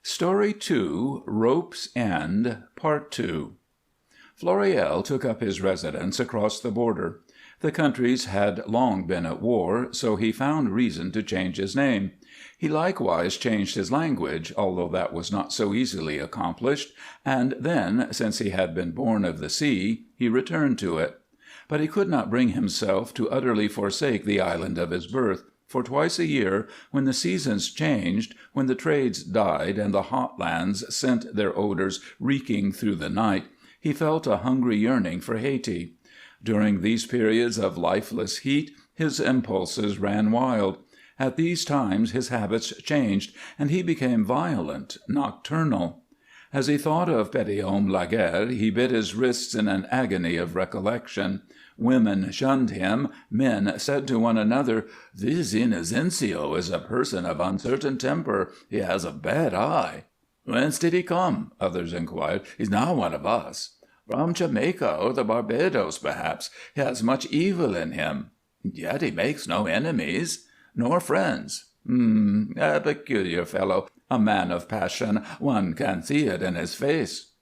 Story 2, Rope's End, Part 2. Floréal took up his residence across the border. The countries had long been at war, so he found reason to change his name. He likewise changed his language, although that was not so easily accomplished, and then, since he had been born of the sea, he returned to it. But he could not bring himself to utterly forsake the island of his birth, for twice a year, when the seasons changed, when the trades died and the hot lands sent their odors reeking through the night, he felt a hungry yearning for Hayti. During these periods of lifeless heat, his impulses ran wild. At these times his habits changed, and he became violent, nocturnal. As he thought of Petithomme Laguerre, he bit his wrists in an agony of recollection. Women shunned him. Men said to one another, "This Inocencio is a person of uncertain temper. He has a bad eye." "Whence did he come?" others inquired. "He's not one of us." "From Jamaica or the Barbados, perhaps. He has much evil in him." "Yet he makes no enemies." "Nor friends." A peculiar fellow, a man of passion. One can see it in his face."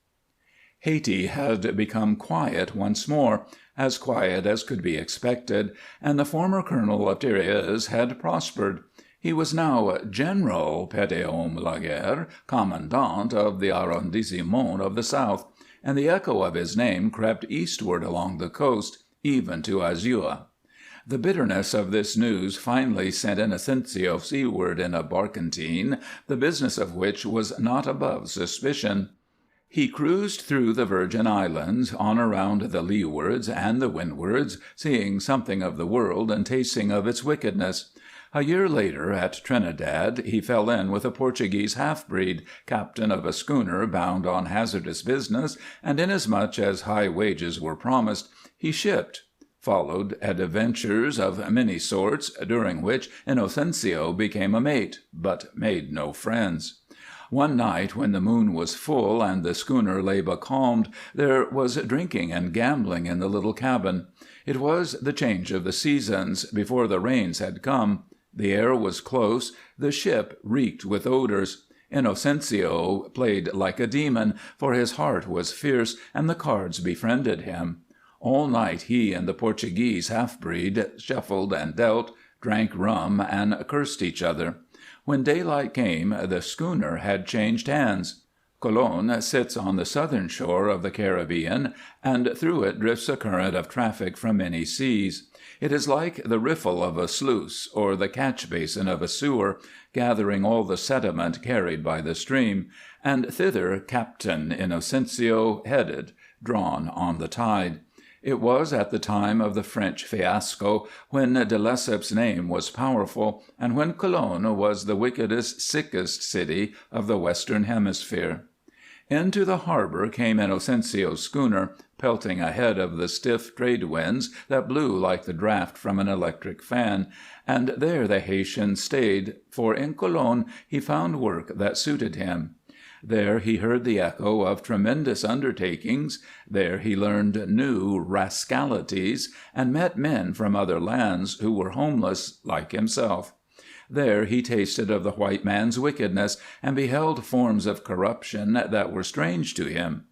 Hayti had become quiet once more, as quiet as could be expected, and the former colonel of tirailleurs had prospered. He was now General Petithomme Laguerre, commandant of the arrondissement of the South, and the echo of his name crept eastward along the coast, even to Azua. The bitterness of this news finally sent Inocencio seaward in a barkentine, the business of which was not above suspicion. He cruised through the Virgin Islands, on around the leewards and the windwards, seeing something of the world and tasting of its wickedness. A year later, at Trinidad, he fell in with a Portuguese half-breed, captain of a schooner bound on hazardous business, and inasmuch as high wages were promised, he shipped. Followed adventures of many sorts, during which Inocencio became a mate, but made no friends. One night, when the moon was full and the schooner lay becalmed, there was drinking and gambling in the little cabin. It was the change of the seasons, before the rains had come. The air was close, the ship reeked with odors. Inocencio played like a demon, for his heart was fierce, and the cards befriended him. All night he and the Portuguese half-breed shuffled and dealt, drank rum, and cursed each other. When daylight came, the schooner had changed hands. Colon sits on the southern shore of the Caribbean, and through it drifts a current of traffic from many seas. It is like the riffle of a sluice or the catch-basin of a sewer, gathering all the sediment carried by the stream, and thither Captain Inocencio headed, drawn on the tide. It was at the time of the French fiasco, when de Lesseps' name was powerful, and when Cologne was the wickedest, sickest city of the Western Hemisphere. Into the harbor came Inocencio's schooner, pelting ahead of the stiff trade winds that blew like the draft from an electric fan, and there the Haytian stayed, for in Cologne he found work that suited him. There he heard the echo of tremendous undertakings, there he learned new rascalities, and met men from other lands who were homeless like himself. There he tasted of the white man's wickedness, and beheld forms of corruption that were strange to him.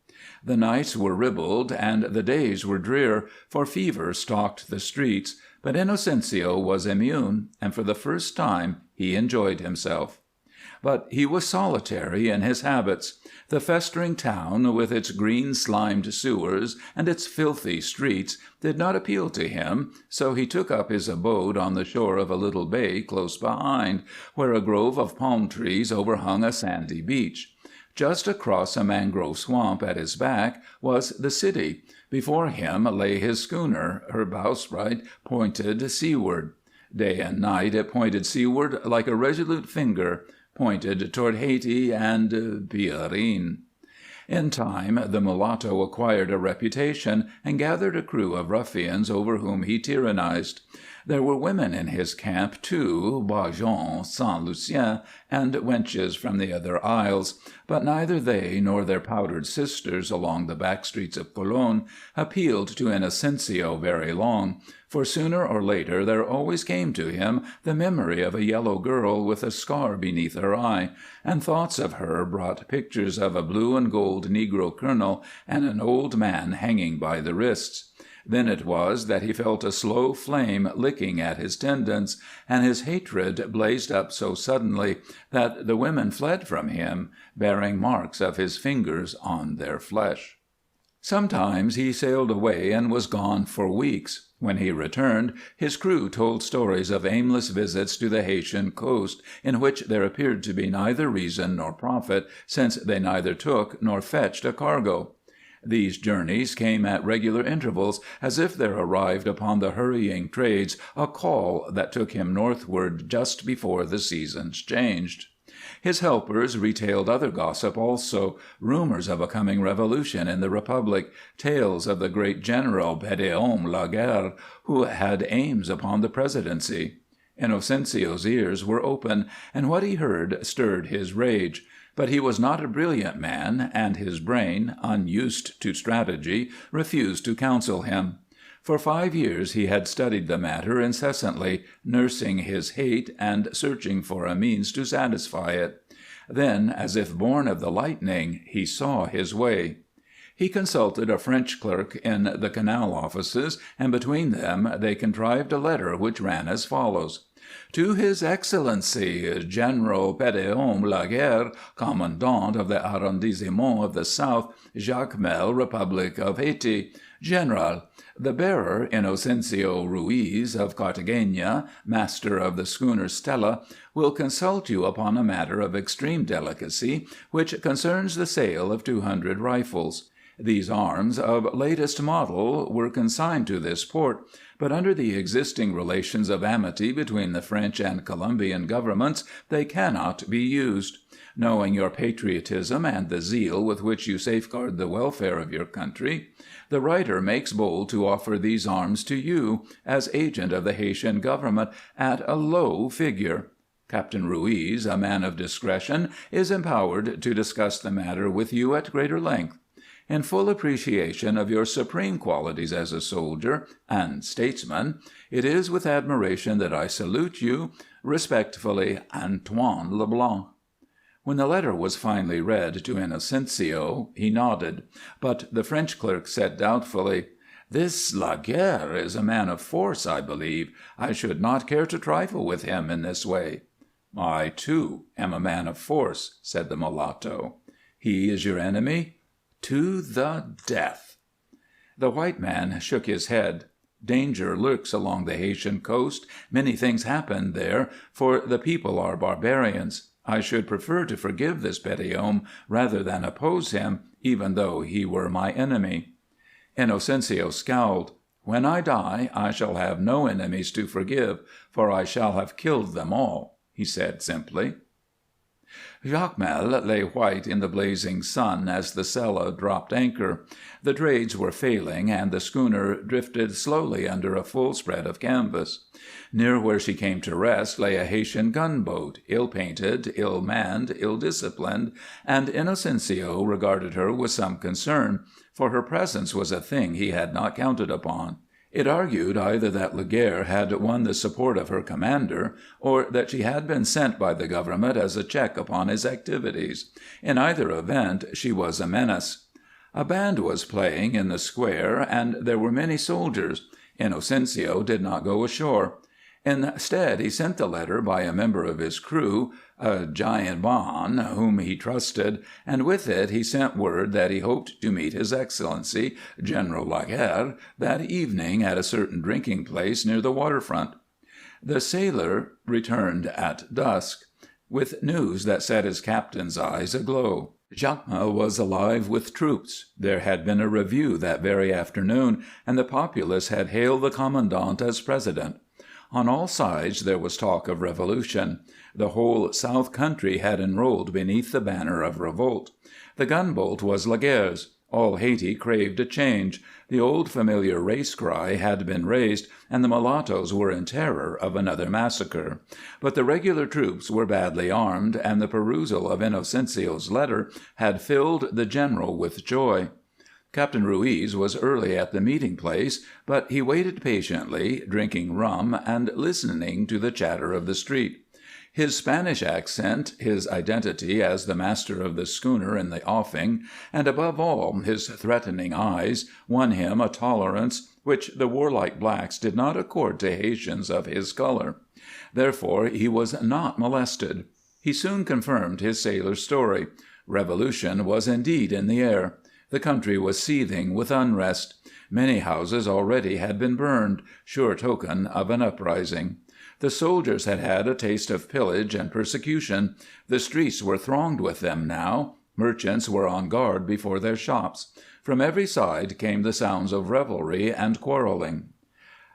The nights were ribald, and the days were drear, for fever stalked the streets, but Inocencio was immune, and for the first time he enjoyed himself. But he was solitary in his habits. The festering town, with its green-slimed sewers and its filthy streets, did not appeal to him, so he took up his abode on the shore of a little bay close behind, where a grove of palm trees overhung a sandy beach. Just across a mangrove swamp at his back was the city. Before him lay his schooner, her bowsprit pointed seaward. Day and night it pointed seaward like a resolute finger, pointed toward Hayti and Pierrine. In time the mulatto acquired a reputation and gathered a crew of ruffians over whom he tyrannized. There were women in his camp, too, Beaujon, Saint Lucien, and wenches from the other isles, but neither they nor their powdered sisters along the back streets of Cologne appealed to Inocencio very long, for sooner or later there always came to him the memory of a yellow girl with a scar beneath her eye, and thoughts of her brought pictures of a blue and gold negro colonel and an old man hanging by the wrists. Then it was that he felt a slow flame licking at his tendons, and his hatred blazed up so suddenly that the women fled from him, bearing marks of his fingers on their flesh. Sometimes he sailed away and was gone for weeks. When he returned, his crew told stories of aimless visits to the Haytian coast, in which there appeared to be neither reason nor profit, since they neither took nor fetched a cargo. These journeys came at regular intervals, as if there arrived upon the hurrying trades a call that took him northward just before the seasons changed. His helpers retailed other gossip also, rumors of a coming revolution in the Republic, tales of the great general Pédéon Laguerre, who had aims upon the presidency. Inocencio's ears were open, and what he heard stirred his rage. But he was not a brilliant man, and his brain, unused to strategy, refused to counsel him. For 5 years he had studied the matter incessantly, nursing his hate and searching for a means to satisfy it. Then, as if born of the lightning, he saw his way. He consulted a French clerk in the canal offices, and between them they contrived a letter which ran as follows: To His Excellency, General Pédéon Laguerre, Commandant of the Arrondissement of the South, Jacmel, Republic of Haiti. General, the bearer, Inocencio Ruiz of Cartagena, master of the schooner Stella, will consult you upon a matter of extreme delicacy which concerns the sale of 200 rifles. These arms, of latest model, were consigned to this port, but under the existing relations of amity between the French and Colombian governments they cannot be used. Knowing your patriotism and the zeal with which you safeguard the welfare of your country, the writer makes bold to offer these arms to you, as agent of the Haytian government, at a low figure. Captain Ruiz, a man of discretion, is empowered to discuss the matter with you at greater length. In full appreciation of your supreme qualities as a soldier and statesman, it is with admiration that I salute you. Respectfully, Antoine Leblanc. When the letter was finally read to Inocencio, he nodded, but the French clerk said doubtfully, "This Laguerre is a man of force, I believe. I should not care to trifle with him in this way." "I, too, am a man of force," said the mulatto. "He is your enemy?" "To the death." The white man shook his head. Danger lurks along the Haytian coast. Many things happen there, for the people are barbarians. I should prefer to forgive this Pédéon rather than oppose him, even though he were my enemy. Inocencio scowled. "When I die, I shall have no enemies to forgive, for I shall have killed them all," he said simply. Jacmel lay white in the blazing sun as the Sella dropped anchor. The trades were failing, and the schooner drifted slowly under a full spread of canvas. Near where she came to rest lay a Haytian gunboat, ill-painted, ill-manned, ill-disciplined, and Inocencio regarded her with some concern, for her presence was a thing he had not counted upon. It argued either that Laguerre had won the support of her commander, or that she had been sent by the government as a check upon his activities. In either event, she was a menace. A band was playing in the square, and there were many soldiers. Inocencio did not go ashore. Instead, he sent the letter by a member of his crew, a giant Bahan whom he trusted, and with it he sent word that he hoped to meet His Excellency, General Laguerre, that evening at a certain drinking place near the waterfront. The sailor returned at dusk, with news that set his captain's eyes aglow. Jacmel was alive with troops. There had been a review that very afternoon, and the populace had hailed the commandant as president. On all sides there was talk of revolution. The whole south country had enrolled beneath the banner of revolt. The gunboat was Laguerre's. All Hayti craved a change. The old familiar race cry had been raised, and the mulattoes were in terror of another massacre. But the regular troops were badly armed, and the perusal of Inocencio's letter had filled the general with joy. Captain Ruiz was early at the meeting place, but he waited patiently, drinking rum and listening to the chatter of the street. His Spanish accent, his identity as the master of the schooner in the offing, and above all his threatening eyes, won him a tolerance which the warlike blacks did not accord to Haytians of his color. Therefore he was not molested. He soon confirmed his sailor's story. Revolution was indeed in the air. The country was seething with unrest. Many houses already had been burned, sure token of an uprising. The soldiers had had a taste of pillage and persecution. The streets were thronged with them now. Merchants were on guard before their shops. From every side came the sounds of revelry and quarreling.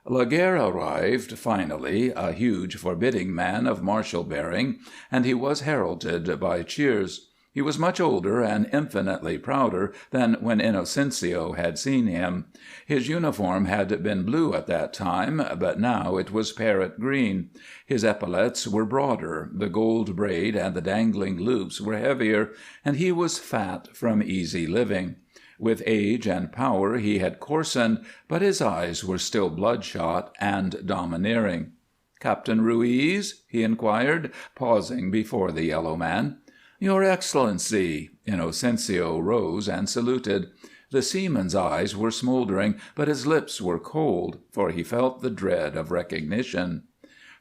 Laguerre arrived, finally, a huge, forbidding man of martial bearing, and he was heralded by cheers. He was much older and infinitely prouder than when Inocencio had seen him. His uniform had been blue at that time, but now it was parrot green. His epaulets were broader, the gold braid and the dangling loops were heavier, and he was fat from easy living. With age and power he had coarsened, but his eyes were still bloodshot and domineering. "Captain Ruiz?" he inquired, pausing before the yellow man. "Your Excellency!" Inocencio rose and saluted. The seaman's eyes were smoldering, but his lips were cold, for he felt the dread of recognition.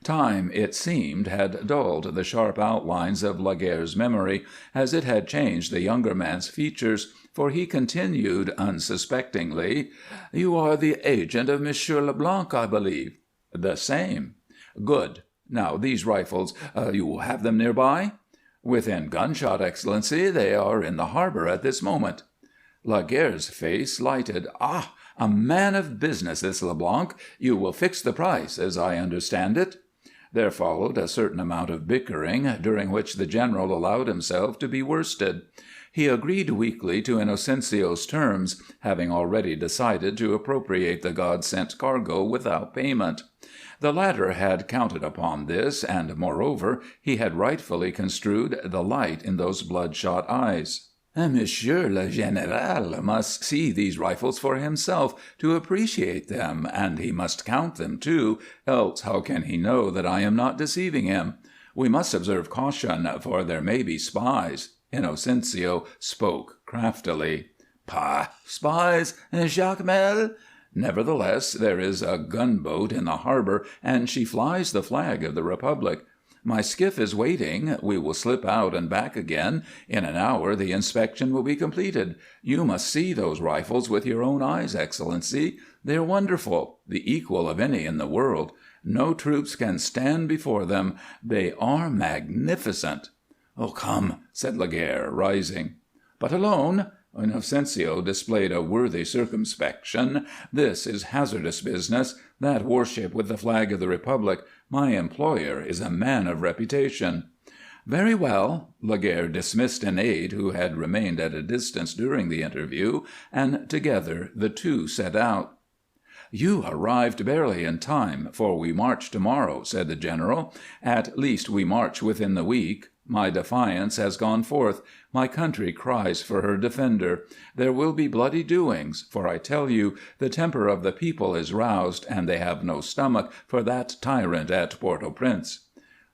Time, it seemed, had dulled the sharp outlines of Laguerre's memory, as it had changed the younger man's features, for he continued unsuspectingly, "You are the agent of Monsieur Leblanc, I believe." "The same." "Good. Now, these rifles, you have them nearby?" "Within gunshot, Excellency. They are in the harbor at this moment." Laguerre's face lighted. "Ah, a man of business, this Leblanc. You will fix the price, as I understand it." There followed a certain amount of bickering, during which the general allowed himself to be worsted. He agreed weakly to Inocencio's terms, having already decided to appropriate the God-sent cargo without payment. The latter had counted upon this, and, moreover, he had rightfully construed the light in those bloodshot eyes. "Monsieur le Général must see these rifles for himself, to appreciate them, and he must count them, too, else how can he know that I am not deceiving him? We must observe caution, for there may be spies." Inocencio spoke craftily. "Pah! Spies, Jacmel? Nevertheless, there is a gunboat in the harbor, and she flies the flag of the Republic. My skiff is waiting. We will slip out and back again. In an hour the inspection will be completed. You must see those rifles with your own eyes, Excellency. They are wonderful, the equal of any in the world. No troops can stand before them. They are magnificent." "Oh, come," said Laguerre, rising. "But alone?" Inocencio displayed a worthy circumspection. "This is hazardous business. That warship with the flag of the Republic, my employer is a man of reputation." "Very well." Laguerre dismissed an aide who had remained at a distance during the interview, and together the two set out. "You arrived barely in time, for we march to-morrow," said the general. "At least we march within the week. My defiance has gone forth. My country cries for her defender. There will be bloody doings, for I tell you the temper of the people is roused, and they have no stomach for that tyrant at Port-au-Prince."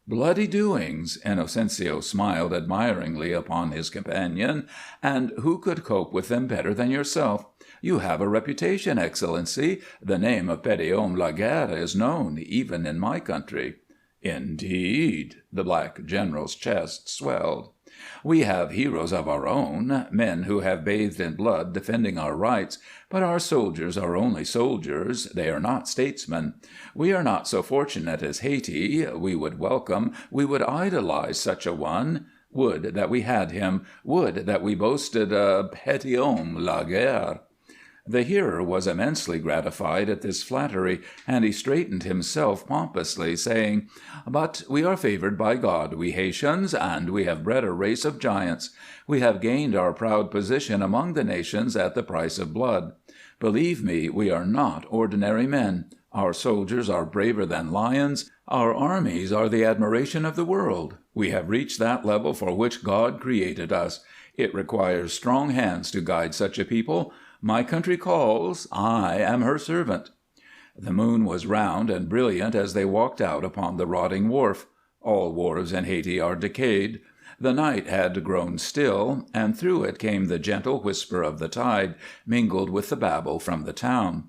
"Bloody doings!" Inocencio smiled admiringly upon his companion. "And who could cope with them better than yourself? You have a reputation, Excellency. The name of Petithomme Laguerre is known, even in my country." "Indeed!" The black general's chest swelled. "We have heroes of our own, men who have bathed in blood defending our rights, but our soldiers are only soldiers, they are not statesmen. We are not so fortunate as Hayti. We would welcome, we would idolize such a one. Would that we had him! Would that we boasted a Petithomme Laguerre!" The hearer was immensely gratified at this flattery, and he straightened himself pompously, saying, "But we are favored by God, we Haytians, and we have bred a race of giants. We have gained our proud position among the nations at the price of blood. Believe me, we are not ordinary men. Our soldiers are braver than lions. Our armies are the admiration of the world. We have reached that level for which God created us. It requires strong hands to guide such a people. My country calls. I am her servant." The moon was round and brilliant as they walked out upon the rotting wharf. All wharves in Hayti are decayed. The night had grown still, and through it came the gentle whisper of the tide, mingled with the babble from the town.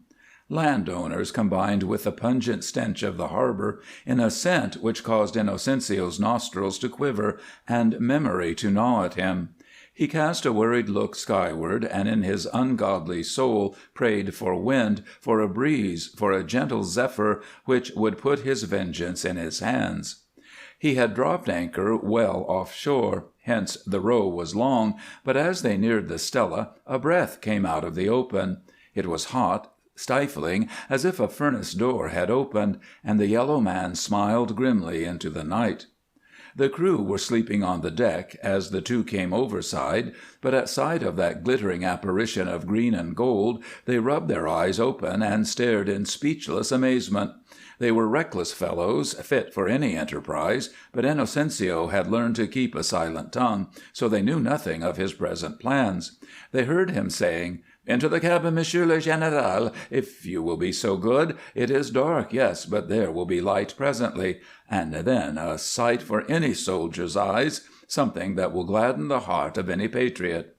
Landowners combined with the pungent stench of the harbor in a scent which caused Inocencio's nostrils to quiver and memory to gnaw at him. He cast a worried look skyward, and in his ungodly soul prayed for wind, for a breeze, for a gentle zephyr which would put his vengeance in his hands. He had dropped anchor well offshore, hence the row was long, but as they neared the Stella a breath came out of the open. It was hot, stifling, as if a furnace door had opened, and the yellow man smiled grimly into the night. The crew were sleeping on the deck as the two came overside, but at sight of that glittering apparition of green and gold they rubbed their eyes open and stared in speechless amazement. They were reckless fellows, fit for any enterprise, but Inocencio had learned to keep a silent tongue, so they knew nothing of his present plans. They heard him saying, "Into the cabin, Monsieur le Général, if you will be so good. It is dark, yes, but there will be light presently. And then a sight for any soldier's eyes, something that will gladden the heart of any patriot."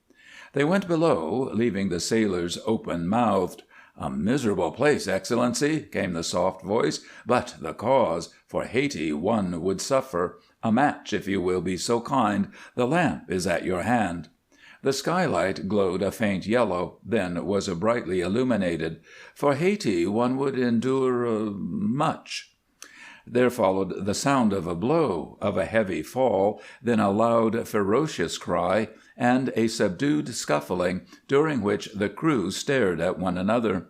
They went below, leaving the sailors open-mouthed. "A miserable place, Excellency," came the soft voice, "but the cause. For Hayti one would suffer. A match, if you will be so kind. The lamp is at your hand." The skylight glowed a faint yellow, then was brightly illuminated. "For Hayti one would endure much." There followed the sound of a blow, of a heavy fall, then a loud, ferocious cry, and a subdued scuffling, during which the crew stared at one another.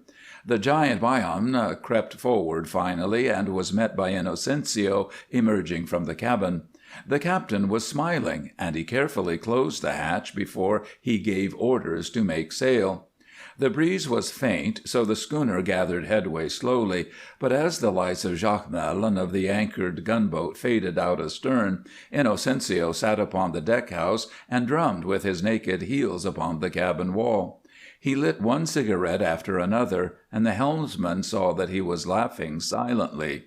The giant Bayan crept forward finally, and was met by Inocencio emerging from the cabin. The captain was smiling, and he carefully closed the hatch before he gave orders to make sail. The breeze was faint, so the schooner gathered headway slowly, but as the lights of Jacmel and of the anchored gunboat faded out astern, Inocencio sat upon the deck-house and drummed with his naked heels upon the cabin wall. He lit one cigarette after another, and the helmsman saw that he was laughing silently.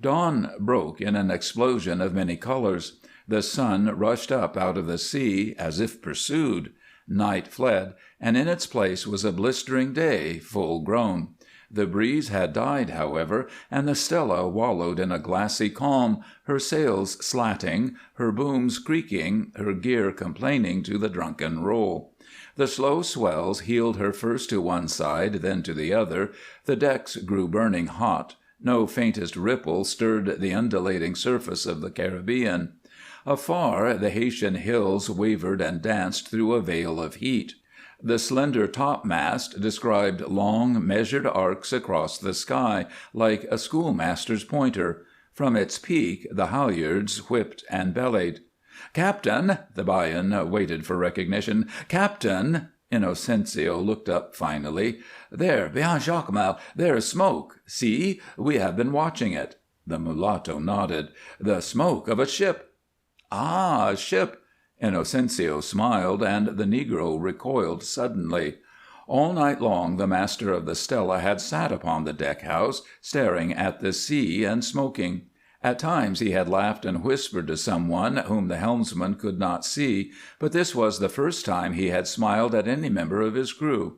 Dawn broke in an explosion of many colors. The sun rushed up out of the sea as if pursued. Night fled, and in its place was a blistering day, full grown. The breeze had died, however, and the Stella wallowed in a glassy calm, her sails slatting, her booms creaking, her gear complaining to the drunken roll. The slow swells heeled her first to one side, then to the other. The decks grew burning hot. No faintest ripple stirred the undulating surface of the Caribbean. Afar, the Haytian hills wavered and danced through a veil of heat. The slender topmast described long, measured arcs across the sky, like a schoolmaster's pointer. From its peak the halyards whipped and bellied. "Captain!" The Bayan waited for recognition. "Captain!" Inocencio looked up finally. "There, beyond Jacmel, there is smoke. See, we have been watching it." The mulatto nodded. "The smoke of a ship." "Ah, a ship!" Inocencio smiled, and the negro recoiled suddenly. All night long the master of the Stella had sat upon the deck-house, staring at the sea and smoking. At times he had laughed and whispered to someone whom the helmsman could not see, but this was the first time he had smiled at any member of his crew.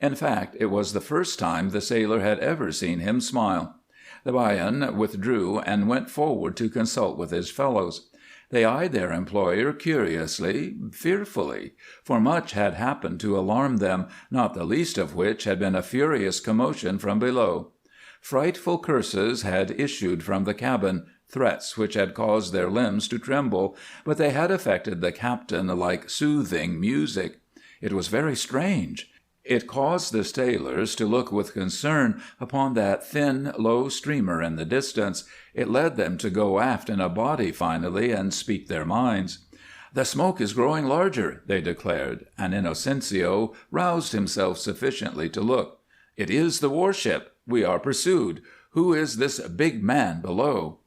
In fact, it was the first time the sailor had ever seen him smile. The Bayan withdrew and went forward to consult with his fellows. They eyed their employer curiously, fearfully, for much had happened to alarm them, not the least of which had been a furious commotion from below. Frightful curses had issued from the cabin, threats which had caused their limbs to tremble, but they had affected the captain like soothing music. It was very strange. It caused the sailors to look with concern upon that thin, low streamer in the distance. It led them to go aft in a body finally and speak their minds. "The smoke is growing larger," they declared, and Inocencio roused himself sufficiently to look. "It is the warship. We are pursued. Who is this big man below?"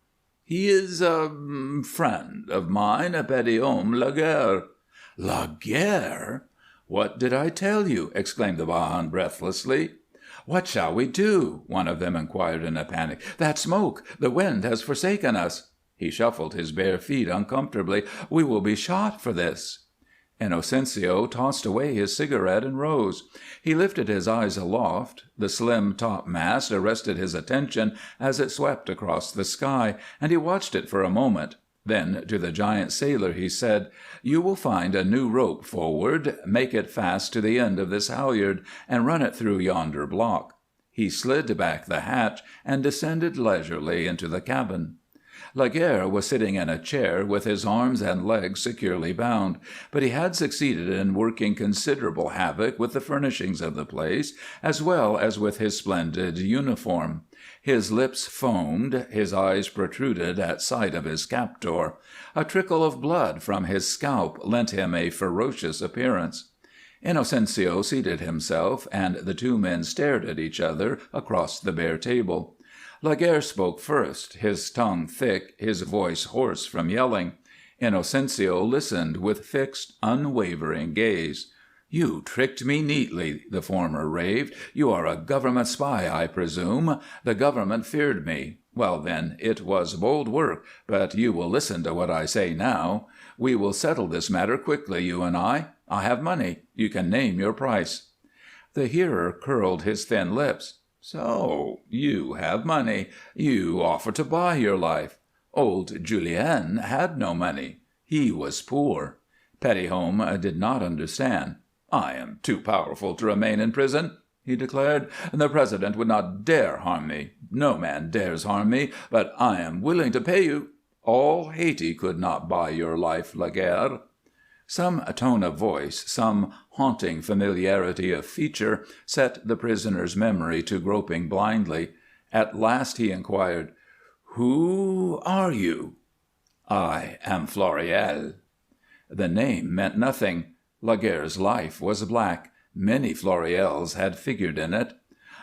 "He is a friend of mine, Petithomme Laguerre." "Laguerre? What did I tell you?" exclaimed the 'Bajan breathlessly. "What shall we do?" one of them inquired in a panic. "That smoke! The wind has forsaken us." He shuffled his bare feet uncomfortably. "We will be shot for this." Inocencio tossed away his cigarette and rose. He lifted his eyes aloft. The slim topmast arrested his attention as it swept across the sky, and he watched it for a moment. Then to the giant sailor he said, "You will find a new rope forward. Make it fast to the end of this halyard, and run it through yonder block." He slid back the hatch and descended leisurely into the cabin. Laguerre was sitting in a chair with his arms and legs securely bound, but he had succeeded in working considerable havoc with the furnishings of the place, as well as with his splendid uniform. His lips foamed, his eyes protruded at sight of his captor. A trickle of blood from his scalp lent him a ferocious appearance. Inocencio seated himself, and the two men stared at each other across the bare table. Laguerre spoke first, his tongue thick, his voice hoarse from yelling. Inocencio listened with fixed, unwavering gaze. "You tricked me neatly," the former raved. "You are a government spy, I presume. The government feared me. Well, then, it was bold work, but you will listen to what I say now. We will settle this matter quickly, you and I. I have money. You can name your price." The hearer curled his thin lips. "So you have money. You offer to buy your life. Old Julien had no money. He was poor." Petithomme did not understand. "I am too powerful to remain in prison," he declared. "The president would not dare harm me. No man dares harm me, but I am willing to pay you. All Haiti could not buy your life, Laguerre." Some tone of voice, some haunting familiarity of feature set the prisoner's memory to groping blindly. At last he inquired, "Who are you?" "I am Floréal." The name meant nothing. Laguerre's life was black. Many Floréals had figured in it.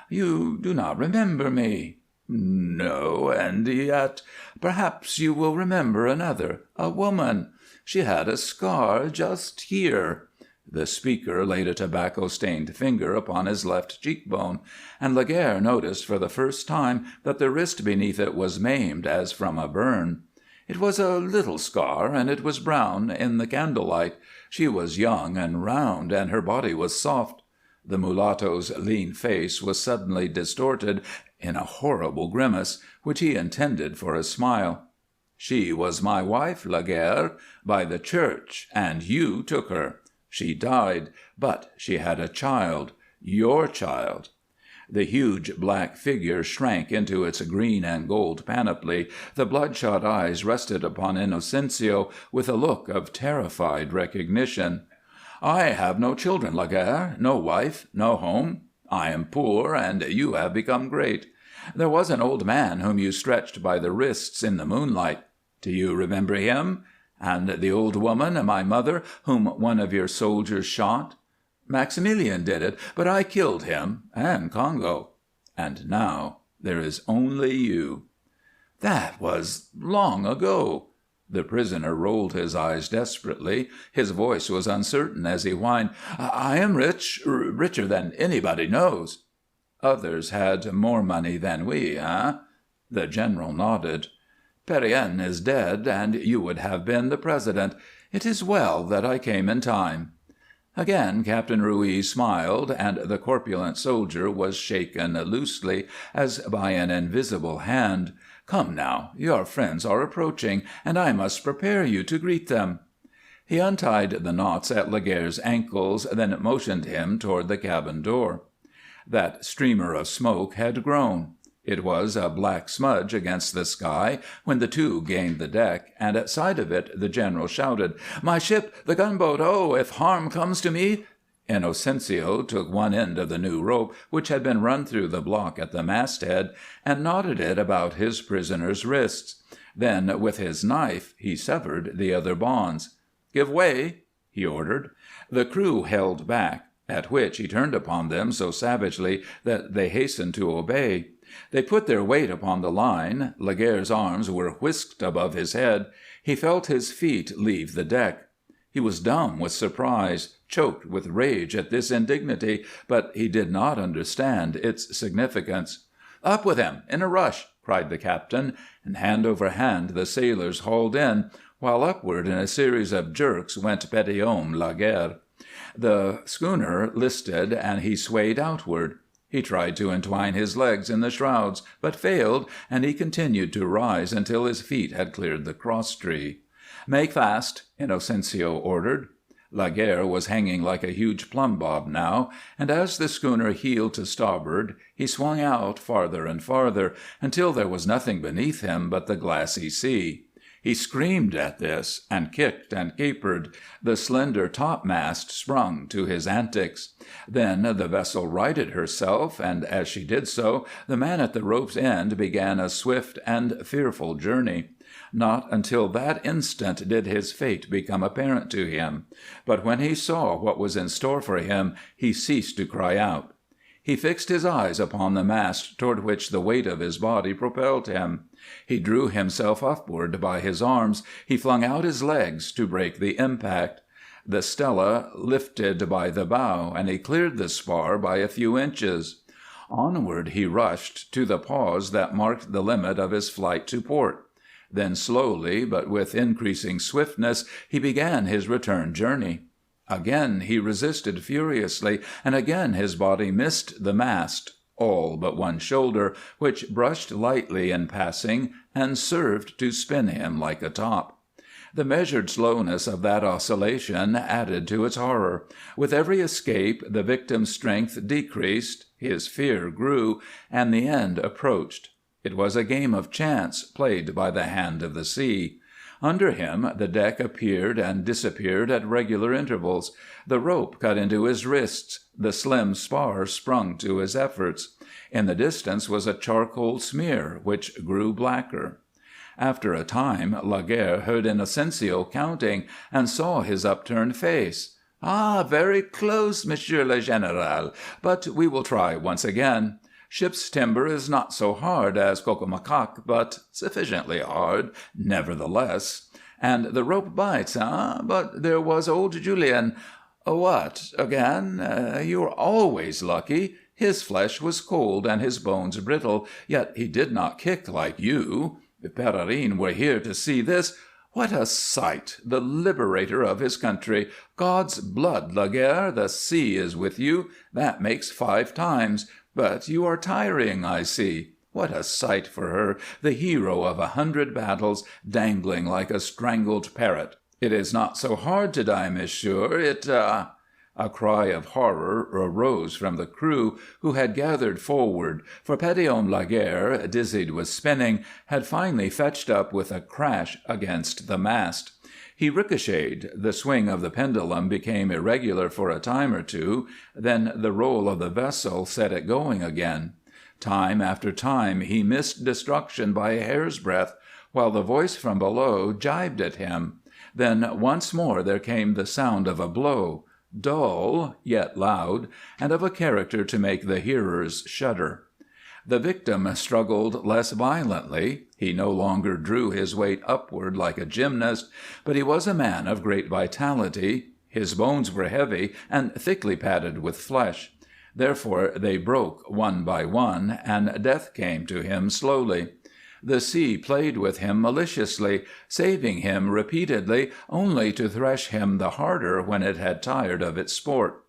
"You do not remember me?" "No, and yet perhaps you will remember another, a woman. She had a scar just here." The speaker laid a tobacco-stained finger upon his left cheekbone, and Laguerre noticed for the first time that the wrist beneath it was maimed as from a burn. It was a little scar, and it was brown in the candlelight. She was young and round, and her body was soft. The mulatto's lean face was suddenly distorted in a horrible grimace, which he intended for a smile. "She was my wife, Laguerre, by the church, and you took her. She died, but she had a child, your child." The huge black figure shrank into its green and gold panoply. The bloodshot eyes rested upon Inocencio with a look of terrified recognition. "I have no children, Laguerre, no wife, no home. I am poor, and you have become great. There was an old man whom you stretched by the wrists in the moonlight. Do you remember him? And the old woman, my mother, whom one of your soldiers shot? Maximilian did it, but I killed him, and Congo. And now there is only you." "That was long ago." The prisoner rolled his eyes desperately. His voice was uncertain as he whined, "I am rich, richer than anybody knows." "Others had more money than we, eh?" The general nodded. "Perrien is dead, and you would have been the president. It is well that I came in time." Again Captain Ruiz smiled, and the corpulent soldier was shaken loosely, as by an invisible hand. "Come now, your friends are approaching, and I must prepare you to greet them." He untied the knots at Laguerre's ankles, then motioned him toward the cabin door. That streamer of smoke had grown. It was a black smudge against the sky when the two gained the deck, and at sight of it the general shouted, "My ship, the gunboat! Oh, if harm comes to me—" Inocencio took one end of the new rope which had been run through the block at the masthead and knotted it about his prisoner's wrists. Then, with his knife, he severed the other bonds. "Give way," he ordered. The crew held back, at which he turned upon them so savagely that they hastened to obey. They put their weight upon the line. Laguerre's arms were whisked above his head. He felt his feet leave the deck. He was dumb with surprise, choked with rage at this indignity, but he did not understand its significance. "Up with him, in a rush!" cried the captain, and hand over hand the sailors hauled in, while upward in a series of jerks went Petithomme Laguerre. The schooner listed, and he swayed outward. He tried to entwine his legs in the shrouds, but failed, and he continued to rise until his feet had cleared the crosstree. "Make fast," Inocencio ordered. Laguerre was hanging like a huge plumb bob now, and as the schooner heeled to starboard he swung out farther and farther, until there was nothing beneath him but the glassy sea. He screamed at this, and kicked and capered. The slender topmast sprung to his antics. Then the vessel righted herself, and as she did so, the man at the rope's end began a swift and fearful journey. Not until that instant did his fate become apparent to him. But when he saw what was in store for him, he ceased to cry out. He fixed his eyes upon the mast toward which the weight of his body propelled him. He drew himself upward by his arms. He flung out his legs to break the impact. The Stella lifted by the bow, and he cleared the spar by a few inches. Onward he rushed to the pause that marked the limit of his flight to port. Then slowly, but with increasing swiftness, he began his return journey. Again he resisted furiously, and again his body missed the mast, all but one shoulder, which brushed lightly in passing and served to spin him like a top. The measured slowness of that oscillation added to its horror. With every escape the victim's strength decreased, his fear grew, and the end approached. It was a game of chance played by the hand of the sea. Under him the deck appeared and disappeared at regular intervals. The rope cut into his wrists. The slim spar sprung to his efforts. In the distance was a charcoal smear, which grew blacker. After a time Laguerre heard Inocencio counting, and saw his upturned face. "Ah, very close, Monsieur le Général, but we will try once again. Ship's timber is not so hard as Cocomacaque, but sufficiently hard, nevertheless. And the rope bites, But there was old Julien. What, again? You are always lucky. His flesh was cold and his bones brittle, yet he did not kick like you. If Peregrine were here to see this, what a sight! The liberator of his country. God's blood, Laguerre, the sea is with you. That makes 5 times. But you are tiring, I see. What a sight for her, the hero of 100 battles, dangling like a strangled parrot. It is not so hard to die, monsieur. A cry of horror arose from the crew, who had gathered forward, for Petithomme Laguerre, dizzied with spinning, had finally fetched up with a crash against the mast. He ricocheted, the swing of the pendulum became irregular for a time or two, then the roll of the vessel set it going again. Time after time he missed destruction by a hair's breadth, while the voice from below jibed at him. Then once more there came the sound of a blow, dull, yet loud, and of a character to make the hearers shudder. The victim struggled less violently. He no longer drew his weight upward like a gymnast, but he was a man of great vitality. His bones were heavy and thickly padded with flesh. Therefore they broke one by one, and death came to him slowly. The sea played with him maliciously, saving him repeatedly, only to thresh him the harder when it had tired of its sport.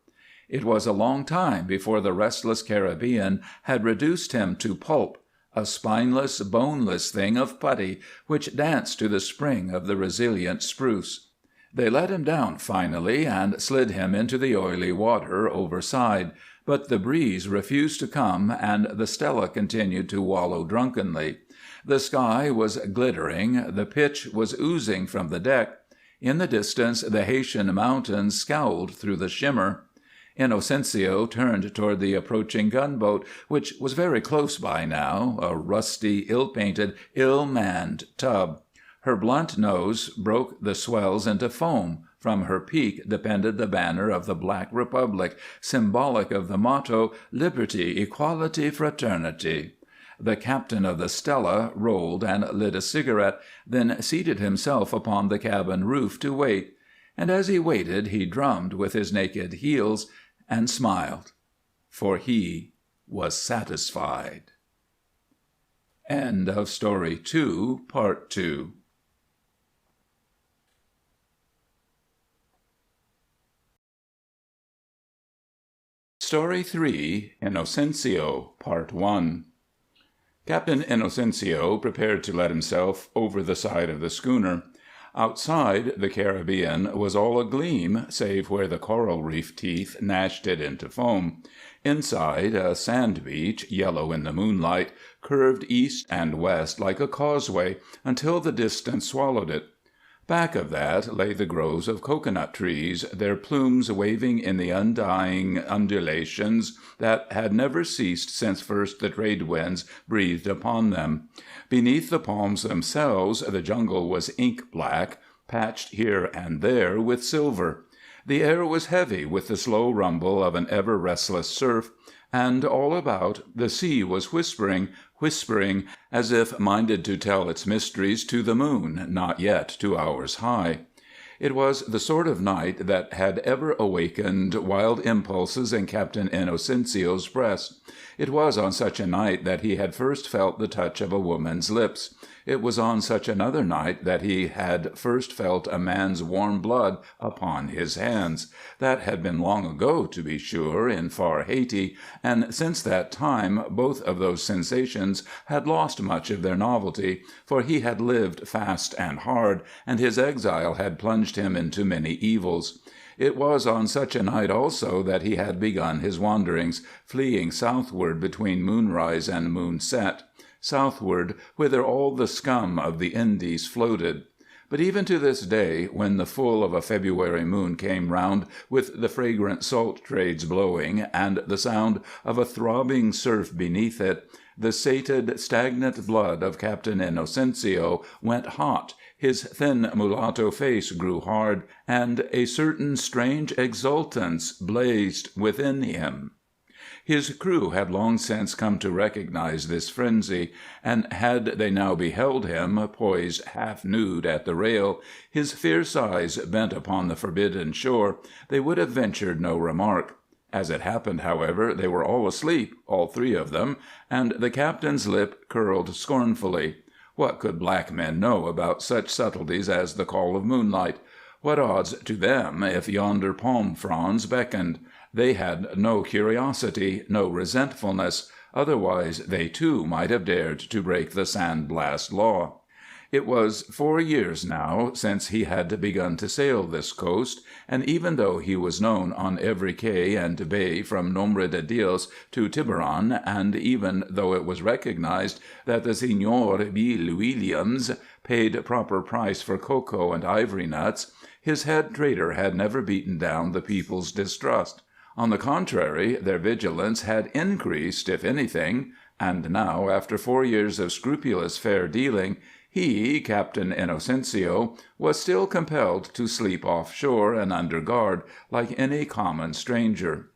It was a long time before the restless Caribbean had reduced him to pulp, a spineless, boneless thing of putty, which danced to the spring of the resilient spruce. They let him down finally, and slid him into the oily water overside, but the breeze refused to come, and the Stella continued to wallow drunkenly. The sky was glittering, the pitch was oozing from the deck. In the distance the Haytian mountains scowled through the shimmer. Inocencio turned toward the approaching gunboat, which was very close by now, a rusty, ill-painted, ill-manned tub. Her blunt nose broke the swells into foam. From her peak depended the banner of the Black Republic, symbolic of the motto, Liberty, Equality, Fraternity. The captain of the Stella rolled and lit a cigarette, then seated himself upon the cabin roof to wait. And as he waited he drummed with his naked heels and smiled, for he was satisfied. End of Story 2, Part 2. Story 3, Inocencio, Part 1. Captain Inocencio prepared to let himself over the side of the schooner. Outside, the Caribbean was all agleam, save where the coral reef teeth gnashed it into foam. Inside, a sand beach, yellow in the moonlight, curved east and west like a causeway until the distance swallowed it. Back of that lay the groves of coconut trees, their plumes waving in the undying undulations that had never ceased since first the trade winds breathed upon them. Beneath the palms themselves the jungle was ink-black, patched here and there with silver. The air was heavy with the slow rumble of an ever-restless surf, and all about the sea was whispering, as if minded to tell its mysteries to the moon, not yet 2 hours high. It was the sort of night that had ever awakened wild impulses in Captain Inocencio's breast. It was on such a night that he had first felt the touch of a woman's lips. It was on such another night that he had first felt a man's warm blood upon his hands. That had been long ago, to be sure, in far Haiti, and since that time both of those sensations had lost much of their novelty, for he had lived fast and hard, and his exile had plunged him into many evils. It was on such a night also that he had begun his wanderings, fleeing southward between moonrise and moonset, southward, whither all the scum of the Indies floated. But even to this day, when the full of a February moon came round with the fragrant salt trades blowing and the sound of a throbbing surf beneath it, the sated, stagnant blood of Captain Inocencio went hot, his thin mulatto face grew hard, and a certain strange exultance blazed within him. His crew had long since come to recognize this frenzy, and had they now beheld him, poised half-nude at the rail, his fierce eyes bent upon the forbidden shore, they would have ventured no remark. As it happened, however, they were all asleep, all three of them, and the captain's lip curled scornfully. What could black men know about such subtleties as the call of moonlight? What odds to them if yonder palm fronds beckoned? They had no curiosity, no resentfulness, otherwise they too might have dared to break the sandblast law. It was 4 years now since he had begun to sail this coast, and even though he was known on every quay and bay from Nombre de Dios to Tiburon, and even though it was recognized that the Señor Bill Williams paid proper price for cocoa and ivory nuts, his head trader had never beaten down the people's distrust. On the contrary, their vigilance had increased, if anything, and now, after 4 years of scrupulous fair dealing, he, Captain Inocencio, was still compelled to sleep offshore and under guard like any common stranger.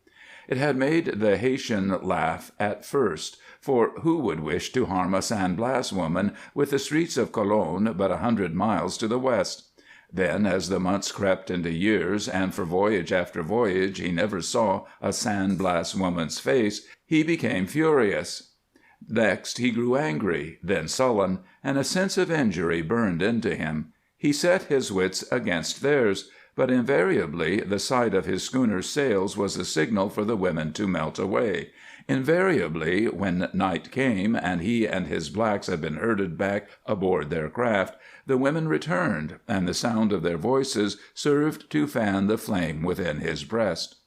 It had made the Haytian laugh at first, for who would wish to harm a San Blas woman with the streets of Colon but 100 miles to the west? Then, as the months crept into years, and for voyage after voyage he never saw a San Blas woman's face, he became furious. Next he grew angry, then sullen, and a sense of injury burned into him. He set his wits against theirs, but invariably the sight of his schooner's sails was a signal for the women to melt away. Invariably, when night came and he and his blacks had been herded back aboard their craft, the women returned, and the sound of their voices served to fan the flame within his breast.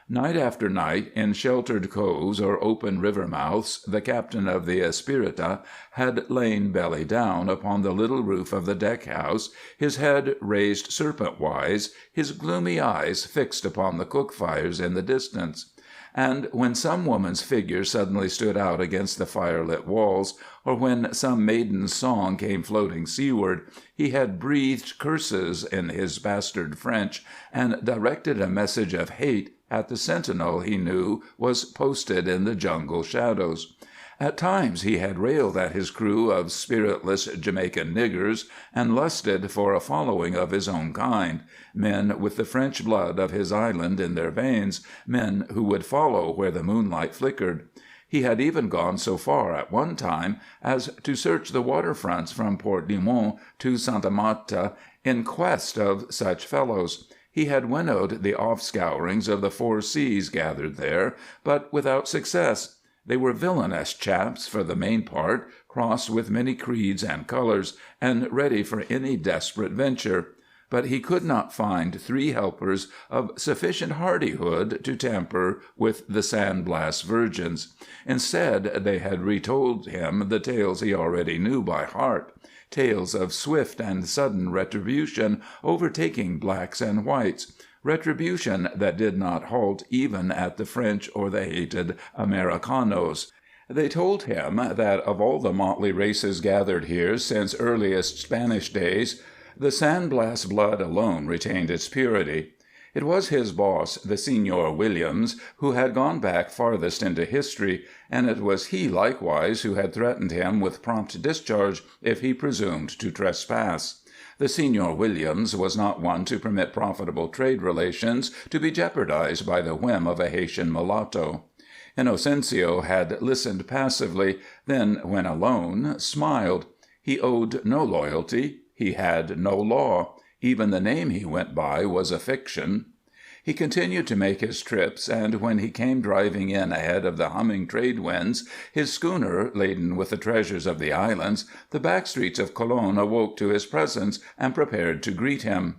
Night after night, in sheltered coves or open river mouths, the captain of the Espirita had lain belly down upon the little roof of the deck house, his head raised serpent-wise, his gloomy eyes fixed upon the cook fires in the distance. And when some woman's figure suddenly stood out against the firelit walls, or when some maiden's song came floating seaward, he had breathed curses in his bastard French and directed a message of hate at the sentinel he knew was posted in the jungle shadows. At times he had railed at his crew of spiritless Jamaican niggers, and lusted for a following of his own kind, men with the French blood of his island in their veins, men who would follow where the moonlight flickered. He had even gone so far at one time as to search the waterfronts from Port Limon to Santa Marta in quest of such fellows. He had winnowed the offscourings of the 4 seas gathered there, but without success. They were villainous chaps, for the main part, crossed with many creeds and colors, and ready for any desperate venture. But he could not find 3 helpers of sufficient hardihood to tamper with the San Blas virgins. Instead, they had retold him the tales he already knew by heart, tales of swift and sudden retribution overtaking blacks and whites, retribution that did not halt even at the French or the hated Americanos. They told him that of all the motley races gathered here since earliest Spanish days, the San Blas blood alone retained its purity. It was his boss, the Senor Williams, who had gone back farthest into history, and it was he likewise who had threatened him with prompt discharge if he presumed to trespass. The Senor Williams was not one to permit profitable trade relations to be jeopardized by the whim of a Haytian mulatto. Inocencio had listened passively, then, when alone, smiled. He owed no loyalty. He had no law. Even the name he went by was a fiction. He continued to make his trips, and when he came driving in ahead of the humming trade winds, his schooner laden with the treasures of the islands, the back streets of Colon awoke to his presence and prepared to greet him.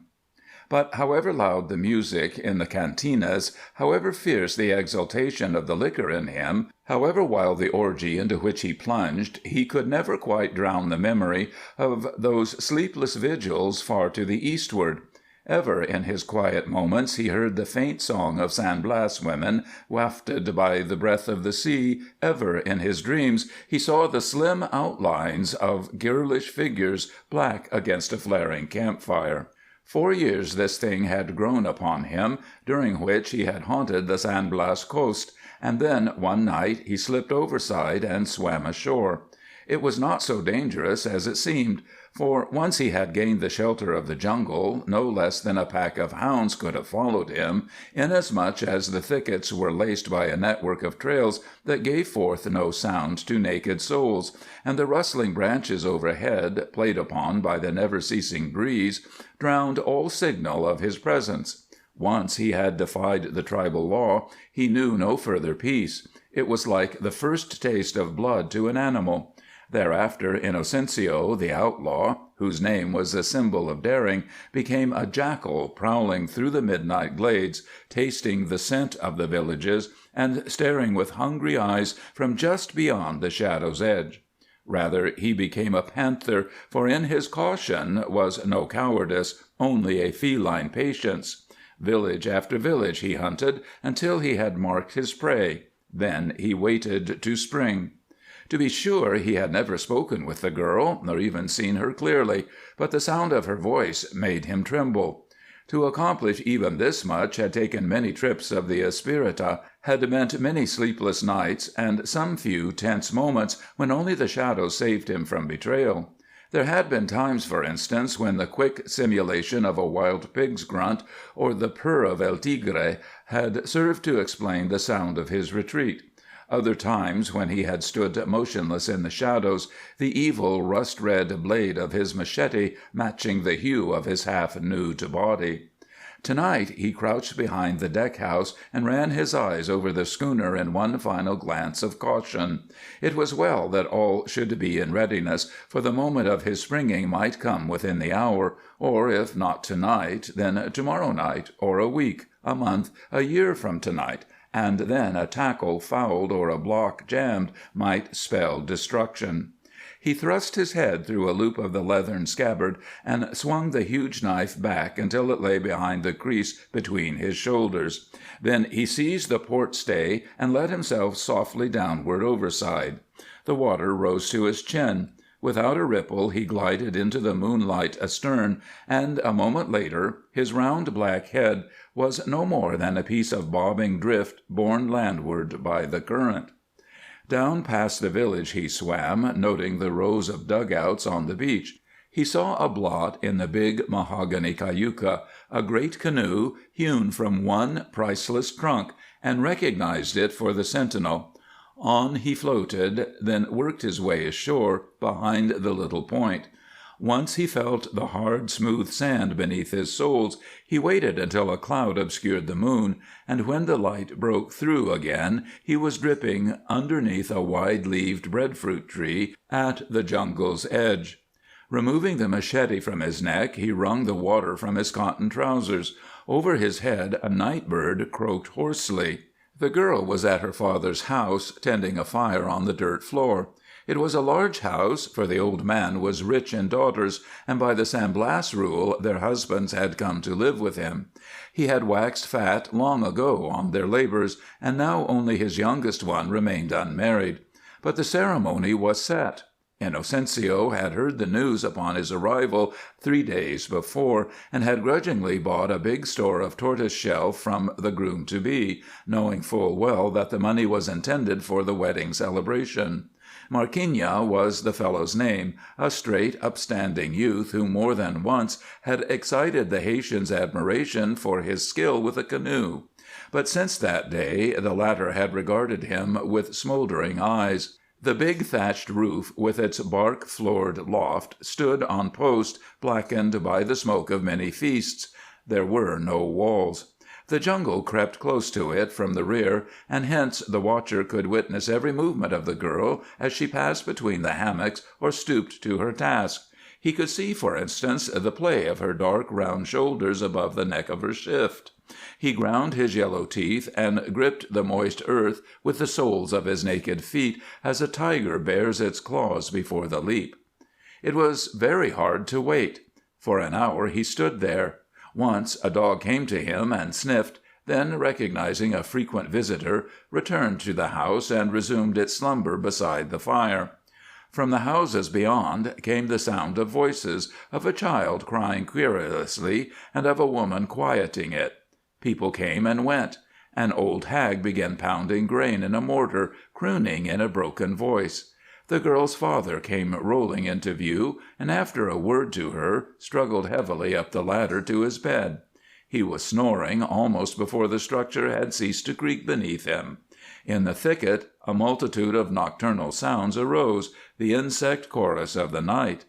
But however loud the music in the cantinas, however fierce the exultation of the liquor in him, however wild the orgy into which he plunged, he could never quite drown the memory of those sleepless vigils far to the eastward. Ever in his quiet moments he heard the faint song of San Blas women, wafted by the breath of the sea. Ever in his dreams he saw the slim outlines of girlish figures black against a flaring campfire. 4 years this thing had grown upon him, during which he had haunted the San Blas coast, and then one night he slipped overside and swam ashore. It was not so dangerous as it seemed, for once he had gained the shelter of the jungle, no less than a pack of hounds could have followed him, inasmuch as the thickets were laced by a network of trails that gave forth no sound to naked souls, and the rustling branches overhead, played upon by the never-ceasing breeze, drowned all signal of his presence. Once he had defied the tribal law, he knew no further peace. It was like the first taste of blood to an animal. Thereafter Inocencio, the outlaw, whose name was a symbol of daring, became a jackal prowling through the midnight glades, tasting the scent of the villages, and staring with hungry eyes from just beyond the shadow's edge. Rather, he became a panther, for in his caution was no cowardice, only a feline patience. Village after village he hunted, until he had marked his prey. Then he waited to spring. To be sure, he had never spoken with the girl, nor even seen her clearly, but the sound of her voice made him tremble. To accomplish even this much had taken many trips of the Espirita, had meant many sleepless nights, and some few tense moments when only the shadows saved him from betrayal. There had been times, for instance, when the quick simulation of a wild pig's grunt, or the purr of El Tigre, had served to explain the sound of his retreat. Other times, when he had stood motionless in the shadows, the evil rust-red blade of his machete matching the hue of his half-nude body. Tonight he crouched behind the deck-house and ran his eyes over the schooner in one final glance of caution. It was well that all should be in readiness, for the moment of his springing might come within the hour, or if not tonight, then tomorrow night, or a week, a month, a year from tonight, and then a tackle fouled or a block jammed might spell destruction. He thrust his head through a loop of the leathern scabbard and swung the huge knife back until it lay behind the crease between his shoulders. Then he seized the port stay and let himself softly downward overside. The water rose to his chin. Without a ripple he glided into the moonlight astern, and a moment later his round black head was no more than a piece of bobbing drift borne landward by the current. Down past the village he swam, noting the rows of dugouts on the beach. He saw a blot in the big mahogany cayuca, a great canoe hewn from one priceless trunk, and recognized it for the Sentinel. On he floated, then worked his way ashore behind the little point. Once he felt the hard, smooth sand beneath his soles, he waited until a cloud obscured the moon, and when the light broke through again he was dripping underneath a wide-leaved breadfruit tree at the jungle's edge. Removing the machete from his neck, he wrung the water from his cotton trousers. Over his head a night-bird croaked hoarsely. The girl was at her father's house, tending a fire on the dirt floor. It was a large house, for the old man was rich in daughters, and by the San Blas rule their husbands had come to live with him. He had waxed fat long ago on their labors, and now only his youngest one remained unmarried. But the ceremony was set. Inocencio had heard the news upon his arrival 3 days before, and had grudgingly bought a big store of tortoise-shell from the groom-to-be, knowing full well that the money was intended for the wedding celebration. Marquinha was the fellow's name, a straight, upstanding youth who more than once had excited the Haytian's admiration for his skill with a canoe. But since that day the latter had regarded him with smoldering eyes. The big thatched roof, with its bark-floored loft, stood on post, blackened by the smoke of many feasts. There were no walls. The jungle crept close to it from the rear, and hence the watcher could witness every movement of the girl as she passed between the hammocks or stooped to her task. He could see, for instance, the play of her dark round shoulders above the neck of her shift. He ground his yellow teeth and gripped the moist earth with the soles of his naked feet as a tiger bares its claws before the leap. It was very hard to wait. For an hour he stood there. Once a dog came to him and sniffed, then, recognizing a frequent visitor, returned to the house and resumed its slumber beside the fire. From the houses beyond came the sound of voices, of a child crying querulously, and of a woman quieting it. People came and went. An old hag began pounding grain in a mortar, crooning in a broken voice. The girl's father came rolling into view, and after a word to her, struggled heavily up the ladder to his bed. He was snoring almost before the structure had ceased to creak beneath him. In the thicket a multitude of nocturnal sounds arose, the insect chorus of the night.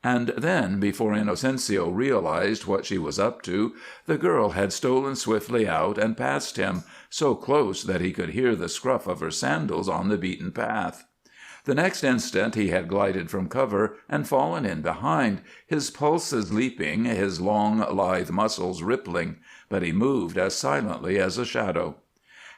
And then, before Inocencio realized what she was up to, the girl had stolen swiftly out and past him, so close that he could hear the scruff of her sandals on the beaten path. The next instant he had glided from cover and fallen in behind, his pulses leaping, his long, lithe muscles rippling, but he moved as silently as a shadow.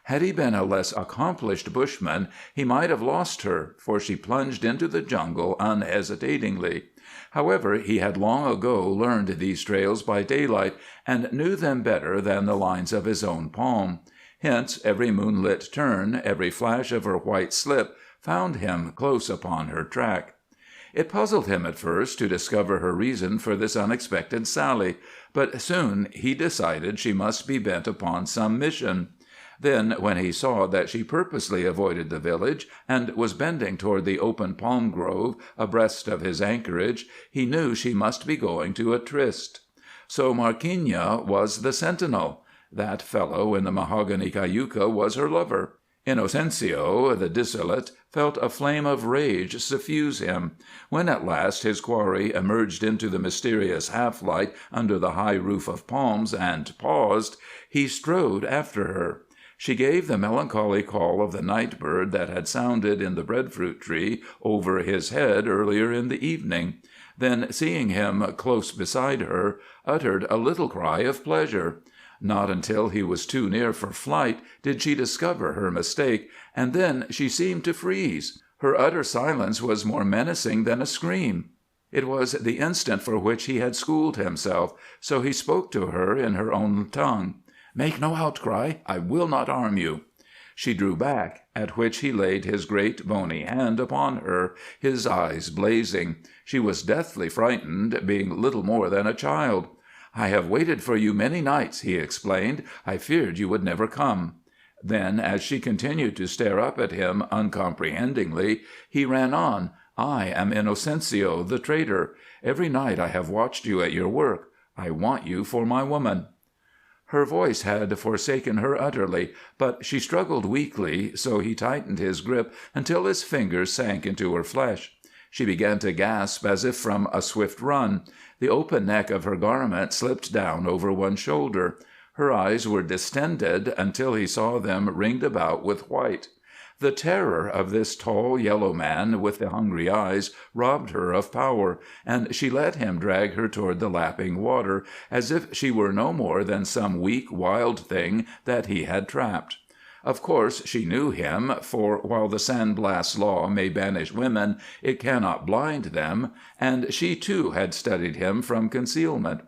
Had he been a less accomplished bushman, he might have lost her, for she plunged into the jungle unhesitatingly. However, he had long ago learned these trails by daylight, and knew them better than the lines of his own palm. Hence, every moonlit turn, every flash of her white slip, found him close upon her track. It puzzled him at first to discover her reason for this unexpected sally, but soon he decided she must be bent upon some mission. Then, when he saw that she purposely avoided the village and was bending toward the open palm grove abreast of his anchorage, he knew she must be going to a tryst. So Marquinha was the sentinel. That fellow in the mahogany cayuca was her lover. Inocencio, the dissolute, felt a flame of rage suffuse him. When at last his quarry emerged into the mysterious half-light under the high roof of palms and paused, he strode after her. She gave the melancholy call of the night bird that had sounded in the breadfruit tree over his head earlier in the evening. Then, seeing him close beside her, uttered a little cry of pleasure. Not until he was too near for flight did she discover her mistake, and then she seemed to freeze. Her utter silence was more menacing than a scream. It was the instant for which he had schooled himself, so he spoke to her in her own tongue. "Make no outcry. I will not harm you." She drew back, at which he laid his great bony hand upon her, his eyes blazing. She was deathly frightened, being little more than a child. "I have waited for you many nights," he explained. "I feared you would never come." Then, as she continued to stare up at him uncomprehendingly, he ran on. "I am Inocencio, the traitor. Every night I have watched you at your work. I want you for my woman." Her voice had forsaken her utterly, but she struggled weakly, so he tightened his grip until his fingers sank into her flesh. She began to gasp as if from a swift run. The open neck of her garment slipped down over one shoulder. Her eyes were distended until he saw them ringed about with white. The terror of this tall, yellow man with the hungry eyes robbed her of power, and she let him drag her toward the lapping water, as if she were no more than some weak, wild thing that he had trapped. Of course she knew him, for while the San Blas law may banish women, it cannot blind them, and she too had studied him from concealment.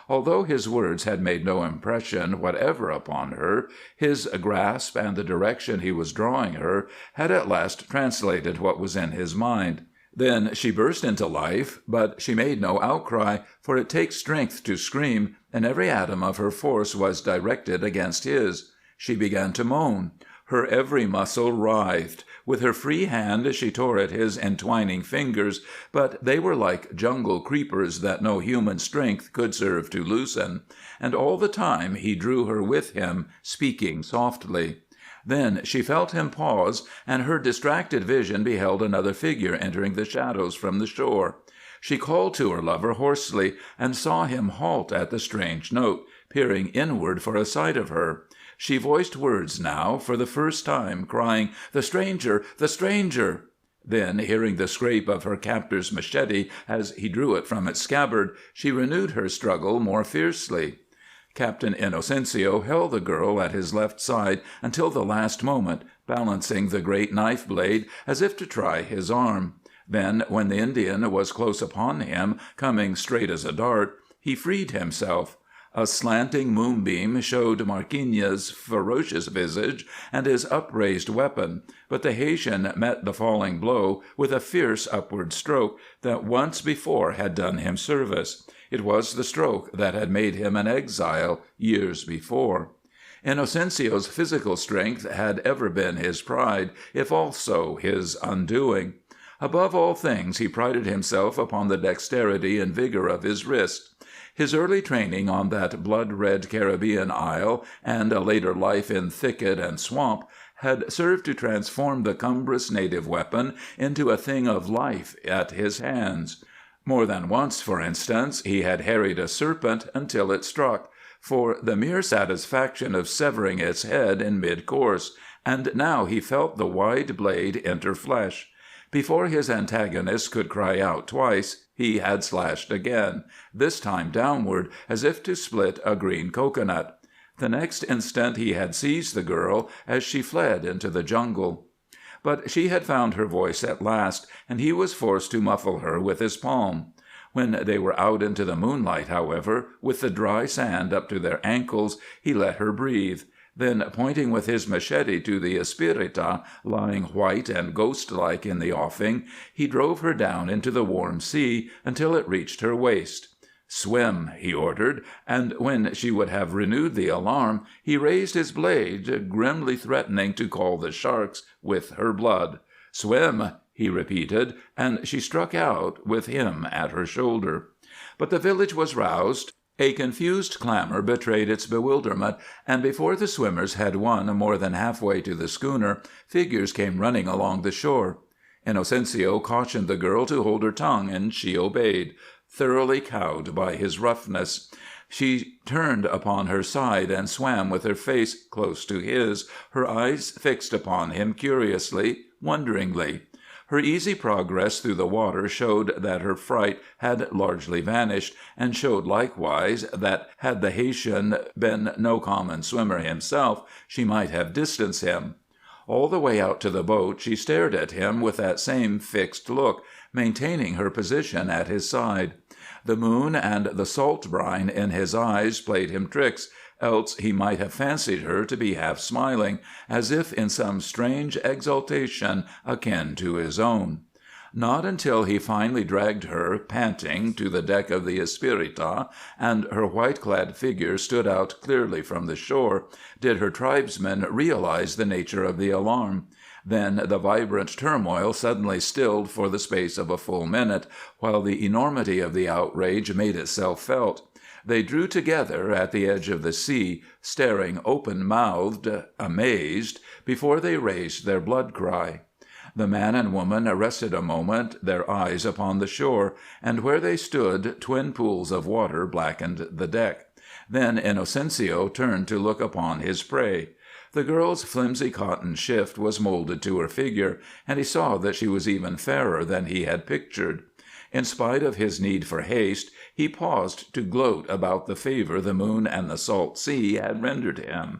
Although his words had made no impression whatever upon her, his grasp and the direction he was drawing her had at last translated what was in his mind. Then she burst into life, but she made no outcry, for it takes strength to scream, and every atom of her force was directed against his. She began to moan. Her every muscle writhed. With her free hand she tore at his entwining fingers, but they were like jungle creepers that no human strength could serve to loosen. And all the time he drew her with him, speaking softly. Then she felt him pause, and her distracted vision beheld another figure entering the shadows from the shore. She called to her lover hoarsely, and saw him halt at the strange note, peering inward for a sight of her. She voiced words now, for the first time, crying, "The stranger! The stranger!" Then, hearing the scrape of her captor's machete as he drew it from its scabbard, she renewed her struggle more fiercely. Captain Inocencio held the girl at his left side until the last moment, balancing the great knife blade as if to try his arm. Then, when the Indian was close upon him, coming straight as a dart, he freed himself. A slanting moonbeam showed Marquinhas' ferocious visage and his upraised weapon, but the Haytian met the falling blow with a fierce upward stroke that once before had done him service. It was the stroke that had made him an exile years before. Inocencio's physical strength had ever been his pride, if also his undoing. Above all things he prided himself upon the dexterity and vigor of his wrist. His early training on that blood-red Caribbean isle, and a later life in thicket and swamp, had served to transform the cumbrous native weapon into a thing of life at his hands. More than once, for instance, he had harried a serpent until it struck, for the mere satisfaction of severing its head in mid-course, and now he felt the wide blade enter flesh. Before his antagonist could cry out twice, he had slashed again, this time downward, as if to split a green cocoanut. The next instant he had seized the girl as she fled into the jungle. But she had found her voice at last, and he was forced to muffle her with his palm. When they were out into the moonlight, however, with the dry sand up to their ankles, he let her breathe. Then, pointing with his machete to the Espirita lying white and ghost-like in the offing, he drove her down into the warm sea until it reached her waist. "Swim," he ordered, and when she would have renewed the alarm, he raised his blade, grimly threatening to call the sharks with her blood. "Swim," he repeated, and she struck out, with him at her shoulder. But the village was roused. A confused clamor betrayed its bewilderment, and before the swimmers had won more than halfway to the schooner, figures came running along the shore. Inocencio cautioned the girl to hold her tongue, and she obeyed, thoroughly cowed by his roughness. She turned upon her side and swam with her face close to his, her eyes fixed upon him curiously, wonderingly. Her easy progress through the water showed that her fright had largely vanished, and showed likewise that, had the Haytian been no common swimmer himself, she might have distanced him. All the way out to the boat she stared at him with that same fixed look, maintaining her position at his side. The moon and the salt brine in his eyes played him tricks, else he might have fancied her to be half smiling, as if in some strange exultation akin to his own. Not until he finally dragged her, panting, to the deck of the Espirita, and her white-clad figure stood out clearly from the shore, did her tribesmen realize the nature of the alarm. Then the vibrant turmoil suddenly stilled for the space of a full minute, while the enormity of the outrage made itself felt. They drew together at the edge of the sea, staring open-mouthed, amazed, before they raised their blood cry. The man and woman rested a moment, their eyes upon the shore, and where they stood twin pools of water blackened the deck. Then Inocencio turned to look upon his prey. The girl's flimsy cotton shift was molded to her figure, and he saw that she was even fairer than he had pictured. In spite of his need for haste, he paused to gloat about the favor the moon and the salt sea had rendered him.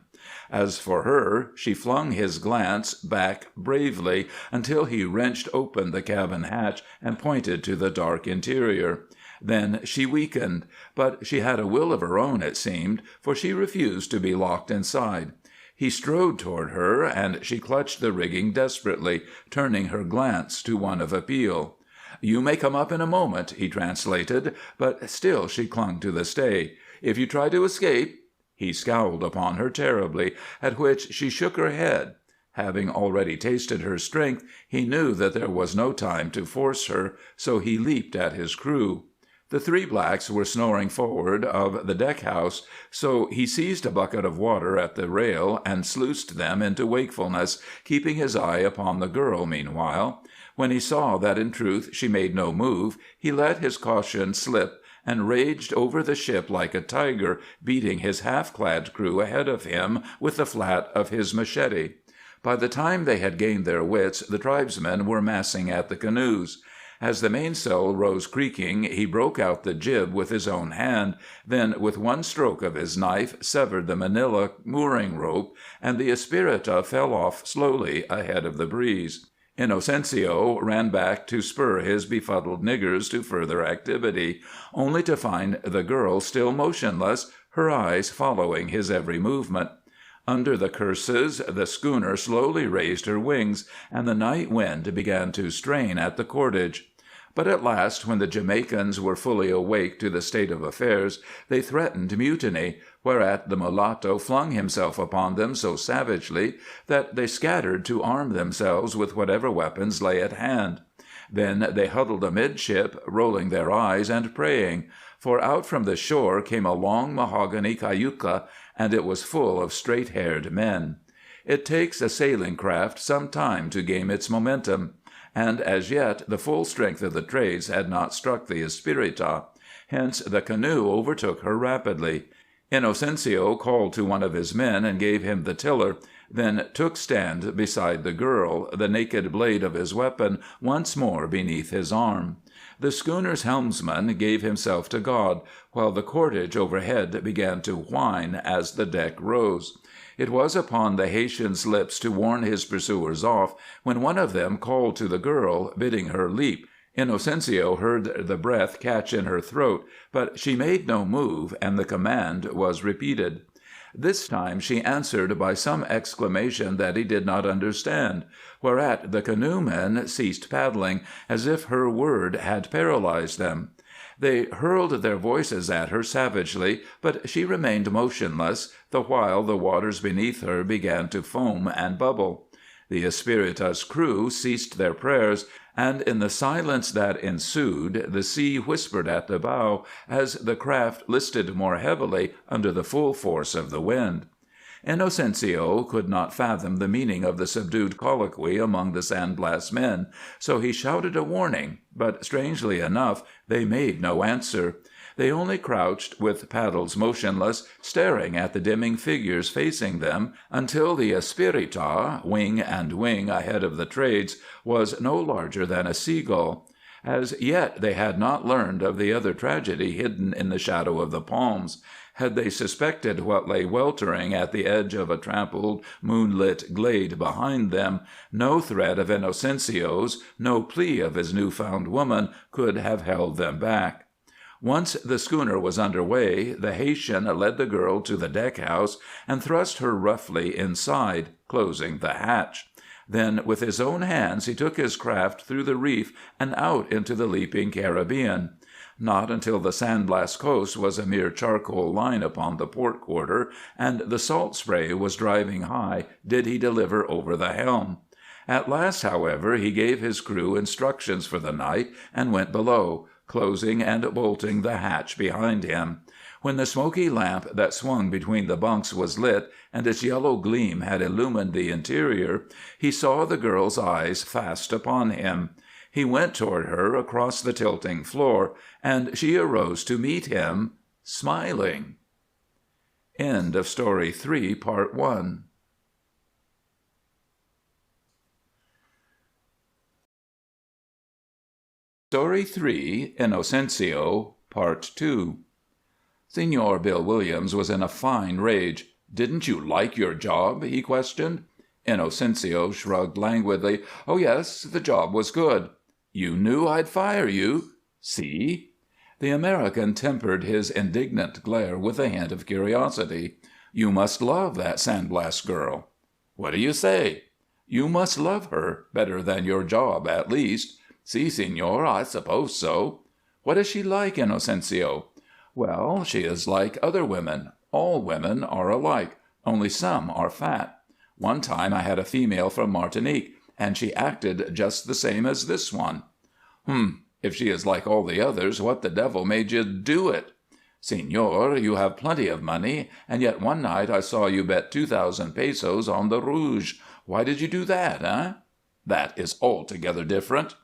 As for her, she flung his glance back bravely until he wrenched open the cabin hatch and pointed to the dark interior. Then she weakened, but she had a will of her own, it seemed, for she refused to be locked inside. He strode toward her, and she clutched the rigging desperately, turning her glance to one of appeal. "You may come up in a moment," he translated, but still she clung to the stay. "If you try to escape—" He scowled upon her terribly, at which she shook her head. Having already tasted her strength, he knew that there was no time to force her, so he leaped at his crew. The three blacks were snoring forward of the deck-house, so he seized a bucket of water at the rail and sluiced them into wakefulness, keeping his eye upon the girl meanwhile. When he saw that in truth she made no move, he let his caution slip and raged over the ship like a tiger, beating his half-clad crew ahead of him with the flat of his machete. By the time they had gained their wits, the tribesmen were massing at the canoes. As the mainsail rose creaking, he broke out the jib with his own hand, then with one stroke of his knife severed the manila mooring rope, and the Espirita fell off slowly ahead of the breeze. Inocencio ran back to spur his befuddled niggers to further activity, only to find the girl still motionless, her eyes following his every movement. Under the curses, the schooner slowly raised her wings, and the night wind began to strain at the cordage. But at last, when the Jamaicans were fully awake to the state of affairs, they threatened mutiny, whereat the mulatto flung himself upon them so savagely that they scattered to arm themselves with whatever weapons lay at hand. Then they huddled amidship, rolling their eyes and praying, for out from the shore came a long mahogany cayuca, and it was full of straight-haired men. It takes a sailing craft some time to gain its momentum, and as yet the full strength of the trades had not struck the Espirita. Hence the canoe overtook her rapidly. Inocencio called to one of his men and gave him the tiller, then took stand beside the girl, the naked blade of his weapon once more beneath his arm. The schooner's helmsman gave himself to God, while the cordage overhead began to whine as the deck rose. It was upon the Haytian's lips to warn his pursuers off, when one of them called to the girl, bidding her leap. Inocencio heard the breath catch in her throat, but she made no move, and the command was repeated. This time she answered by some exclamation that he did not understand, whereat the canoemen ceased paddling, as if her word had paralyzed them. They hurled their voices at her savagely, but she remained motionless, the while the waters beneath her began to foam and bubble. The Espirita's crew ceased their prayers, and in the silence that ensued the sea whispered at the bow as the craft listed more heavily under the full force of the wind. Inocencio could not fathom the meaning of the subdued colloquy among the San Blas men, so he shouted a warning, but strangely enough they made no answer. They only crouched with paddles motionless, staring at the dimming figures facing them until the Espirita, wing and wing ahead of the trades, was no larger than a seagull. As yet they had not learned of the other tragedy hidden in the shadow of the palms. Had they suspected what lay weltering at the edge of a trampled, moonlit glade behind them, no threat of Inocencio's, no plea of his new-found woman could have held them back. Once the schooner was under way, the Haytian led the girl to the deck-house and thrust her roughly inside, closing the hatch. Then with his own hands he took his craft through the reef and out into the leaping Caribbean. Not until the San Blas coast was a mere charcoal line upon the port quarter and the salt spray was driving high did he deliver over the helm. At last, however, he gave his crew instructions for the night and went below, closing and bolting the hatch behind him. When the smoky lamp that swung between the bunks was lit and its yellow gleam had illumined the interior, he saw the girl's eyes fast upon him. He went toward her across the tilting floor, and she arose to meet him, smiling. End of Story 3, Part 1. Story 3, Inocencio, Part 2. Senor Bill Williams was in a fine rage. "Didn't you like your job?" he questioned. Inocencio shrugged languidly. "Oh, yes, the job was good." "You knew I'd fire you." "See?" The American tempered his indignant glare with a hint of curiosity. "You must love that San Blas girl." "What do you say?" "You must love her, better than your job, at least." "Si, senor, I suppose so." "What is she like, Inocencio?" "Well, she is like other women. All women are alike, only some are fat. One time I had a female from Martinique, and she acted just the same as this one." If she is like all the others, what the devil made you do it?" "Senor, you have plenty of money, and yet one night I saw you bet 2,000 pesos on the Rouge. Why did you do that, eh?" "That is altogether different."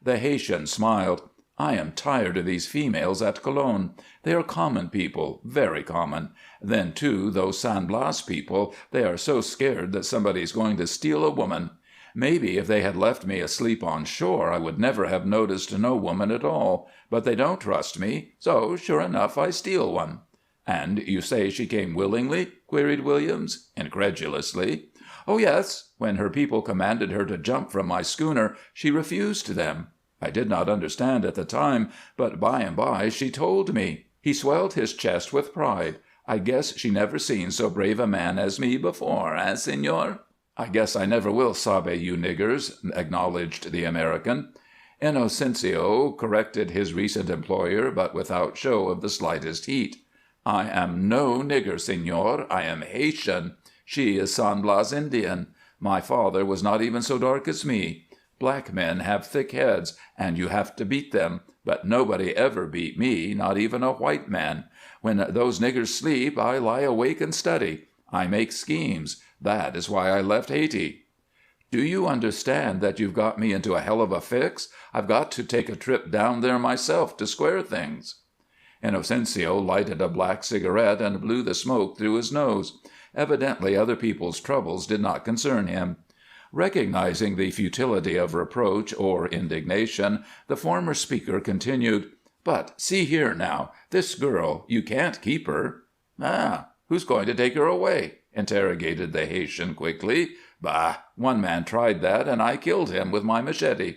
The Haytian smiled. "I am tired of these females at Colon. They are common people, very common. Then, too, those San Blas people, they are so scared that somebody is going to steal a woman. Maybe if they had left me asleep on shore I would never have noticed no woman at all, but they don't trust me, so sure enough I steal one." "And you say she came willingly?" queried Williams, incredulously. "Oh, yes. When her people commanded her to jump from my schooner, she refused them. I did not understand at the time, but by and by she told me." He swelled his chest with pride. "I guess she never seen so brave a man as me before, eh, senor?" "I guess I never will sabe you niggers," acknowledged the American. Inocencio corrected his recent employer, but without show of the slightest heat. "I am no nigger, senor. I am Haytian. She is San Blas Indian. My father was not even so dark as me. Black men have thick heads, and you have to beat them, but nobody ever beat me, not even a white man. When those niggers sleep, I lie awake and study. I make schemes. That is why I left Haiti." "Do you understand that you've got me into a hell of a fix? I've got to take a trip down there myself to square things." Inocencio lighted a black cigarette and blew the smoke through his nose. Evidently other people's troubles did not concern him. Recognizing the futility of reproach or indignation, the former speaker continued, "But see here, now, this girl, you can't keep her." "Ah, who's going to take her away?" interrogated the Haytian quickly. "Bah! One man tried that, and I killed him with my machete."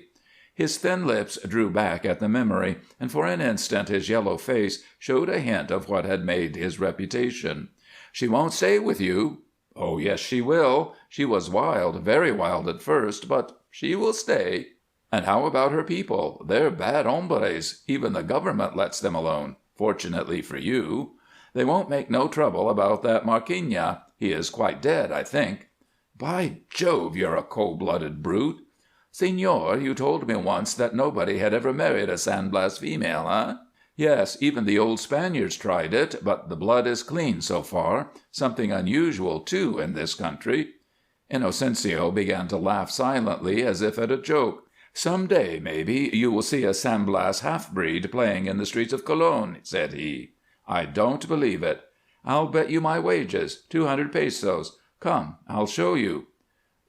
His thin lips drew back at the memory, and for an instant his yellow face showed a hint of what had made his reputation. "She won't stay with you." "Oh, yes, she will. She was wild, very wild at first, but she will stay." "And how about her people? They're bad hombres. Even the government lets them alone, fortunately for you." "They won't make no trouble about that Marquina. He is quite dead, I think." "By Jove, you're a cold-blooded brute." "Señor, you told me once that nobody had ever married a San Blas female, eh?" "Yes, even the old Spaniards tried it, but the blood is clean so far. Something unusual, too, in this country." Inocencio began to laugh silently, as if at a joke. "Some day, maybe, you will see a San Blas half-breed playing in the streets of Colon," said he. "I don't believe it." "I'll bet you my wages, 200 pesos. Come, I'll show you."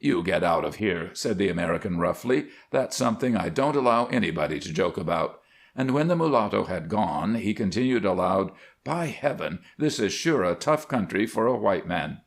"You get out of here," said the American roughly. "That's something I don't allow anybody to joke about." And when the mulatto had gone, he continued aloud, "By Heaven, this is sure a tough country for a white man."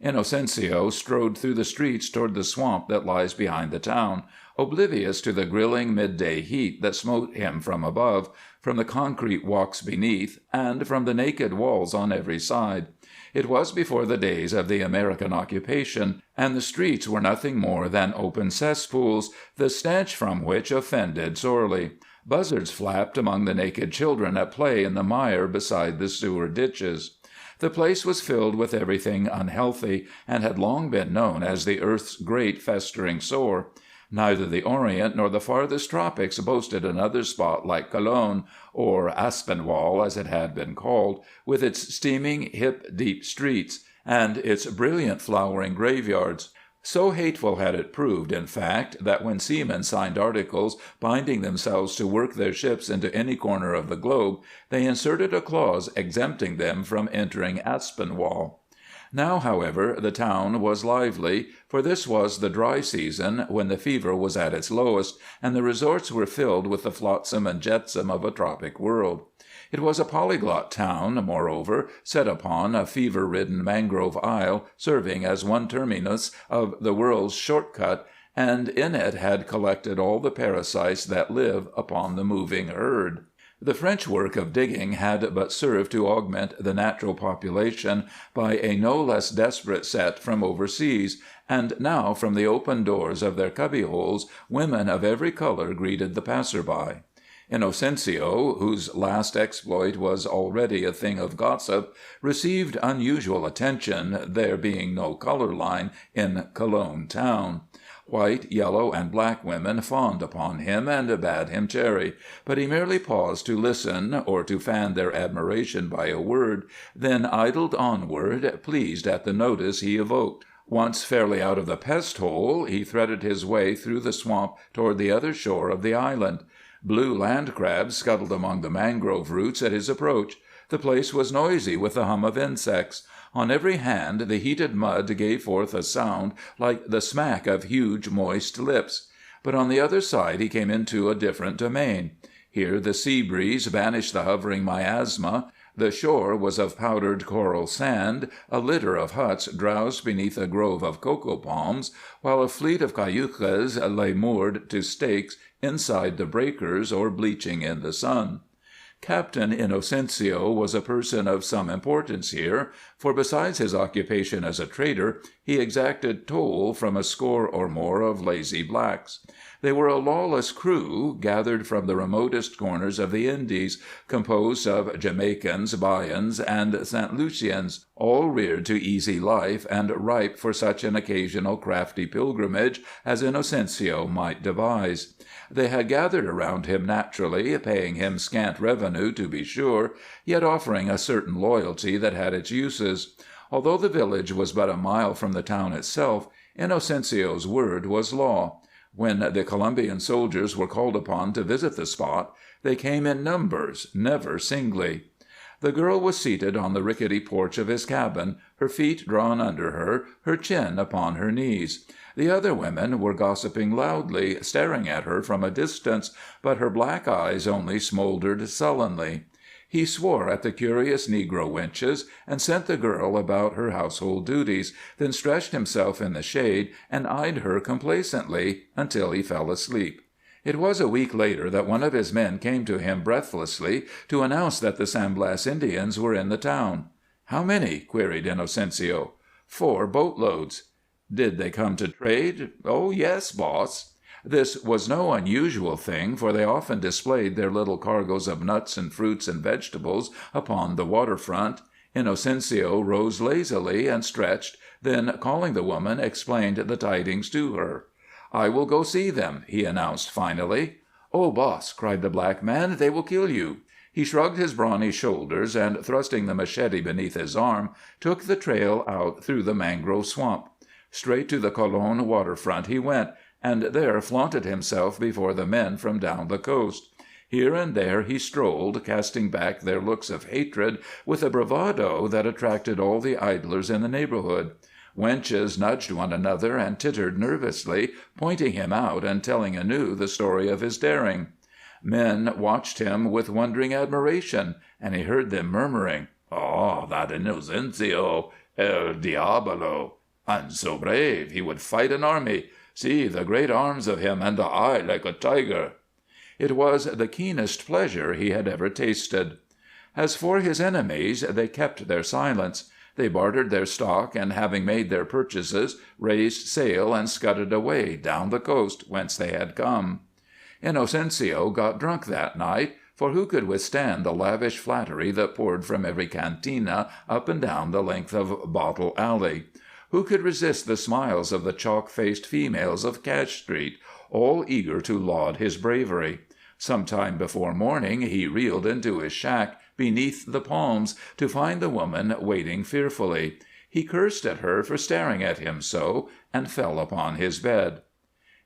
Inocencio strode through the streets toward the swamp that lies behind the town, oblivious to the grilling midday heat that smote him from above, from the concrete walks beneath, and from the naked walls on every side. It was before the days of the American occupation, and the streets were nothing more than open cesspools, the stench from which offended sorely. Buzzards flapped among the naked children at play in the mire beside the sewer ditches. The place was filled with everything unhealthy, and had long been known as the earth's great festering sore. Neither the Orient nor the farthest tropics boasted another spot like Colon, or Aspinwall as it had been called, with its steaming, hip-deep streets, and its brilliant flowering graveyards. So hateful had it proved, in fact, that when seamen signed articles binding themselves to work their ships into any corner of the globe, they inserted a clause exempting them from entering Aspinwall. Now, however, the town was lively, for this was the dry season, when the fever was at its lowest, and the resorts were filled with the flotsam and jetsam of a tropic world. It was a polyglot town, moreover, set upon a fever-ridden mangrove isle, serving as one terminus of the world's short cut, and in it had collected all the parasites that live upon the moving herd. The French work of digging had but served to augment the natural population by a no less desperate set from overseas, and now from the open doors of their cubbyholes women of every color greeted the passer-by. Inocencio, whose last exploit was already a thing of gossip, received unusual attention, there being no color line in Colon town. White, yellow, and black women fawned upon him and bade him cherry, but he merely paused to listen or to fan their admiration by a word, then idled onward, pleased at the notice he evoked. Once fairly out of the pest-hole, he threaded his way through the swamp toward the other shore of the island. Blue land crabs scuttled among the mangrove roots at his approach. The place was noisy with the hum of insects. On every hand the heated mud gave forth a sound like the smack of huge, moist lips. But on the other side he came into a different domain. Here the sea breeze banished the hovering miasma. The shore was of powdered coral sand, a litter of huts drowsed beneath a grove of cocoa palms, while a fleet of cayucas lay moored to stakes inside the breakers or bleaching in the sun. Captain Inocencio was a person of some importance here, for besides his occupation as a trader, he exacted toll from a score or more of lazy blacks. They were a lawless crew, gathered from the remotest corners of the Indies, composed of Jamaicans, Bayans, and St. Lucians, all reared to easy life and ripe for such an occasional crafty pilgrimage as Inocencio might devise. They had gathered around him naturally, paying him scant revenue, to be sure, yet offering a certain loyalty that had its uses. Although the village was but a mile from the town itself, Inocencio's word was law. When the Colombian soldiers were called upon to visit the spot, they came in numbers, never singly. The girl was seated on the rickety porch of his cabin, her feet drawn under her, her chin upon her knees. The other women were gossiping loudly, staring at her from a distance, but her black eyes only smoldered sullenly. He swore at the curious negro wenches, and sent the girl about her household duties, then stretched himself in the shade and eyed her complacently until he fell asleep. It was a week later that one of his men came to him breathlessly to announce that the San Blas Indians were in the town. "How many?" queried Inocencio. "4 boatloads." "Did they come to trade?" "Oh, yes, boss." This was no unusual thing, for they often displayed their little cargoes of nuts and fruits and vegetables upon the waterfront. Inocencio rose lazily and stretched, then, calling the woman, explained the tidings to her. "I will go see them," he announced finally. "Oh, boss," cried the black man, "they will kill you." He shrugged his brawny shoulders and, thrusting the machete beneath his arm, took the trail out through the mangrove swamp. Straight to the Colon waterfront he went, and there flaunted himself before the men from down the coast. Here and there he strolled, casting back their looks of hatred with a bravado that attracted all the idlers in the neighborhood. Wenches nudged one another and tittered nervously, pointing him out and telling anew the story of his daring. Men watched him with wondering admiration, and he heard them murmuring, "Oh, that Inocencio! El diabolo! And so brave! He would fight an army! See the great arms of him, and the eye like a tiger!" It was the keenest pleasure he had ever tasted. As for his enemies, they kept their silence. They bartered their stock, and, having made their purchases, raised sail and scudded away down the coast whence they had come. Inocencio got drunk that night, for who could withstand the lavish flattery that poured from every cantina up and down the length of Bottle Alley? Who could resist the smiles of the chalk-faced females of Cash Street, all eager to laud his bravery? Some time before morning he reeled into his shack beneath the palms to find the woman waiting fearfully. He cursed at her for staring at him so, and fell upon his bed.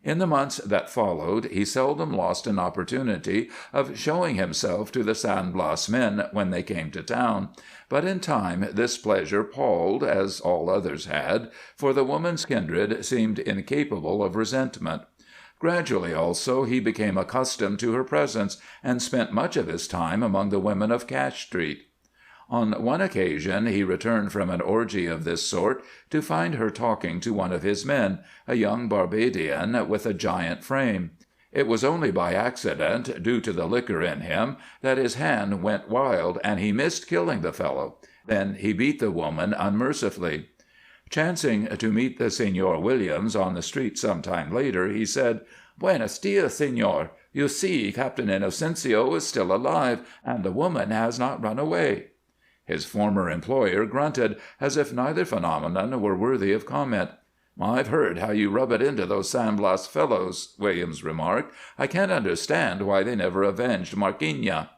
In the months that followed he seldom lost an opportunity of showing himself to the San Blas men when they came to town, but in time this pleasure palled, as all others had, for the woman's kindred seemed incapable of resentment. Gradually, also, he became accustomed to her presence, and spent much of his time among the women of Cash Street. On one occasion he returned from an orgy of this sort to find her talking to one of his men, a young Barbadian with a giant frame. It was only by accident, due to the liquor in him, that his hand went wild, and he missed killing the fellow. Then he beat the woman unmercifully. Chancing to meet the Señor Williams on the street some time later, he said, "Buenos dias, señor. You see, Captain Inocencio is still alive, and the woman has not run away." His former employer grunted, as if neither phenomenon were worthy of comment. "I've heard how you rub it into those San Blas fellows," Williams remarked. "I can't understand why they never avenged Marquina."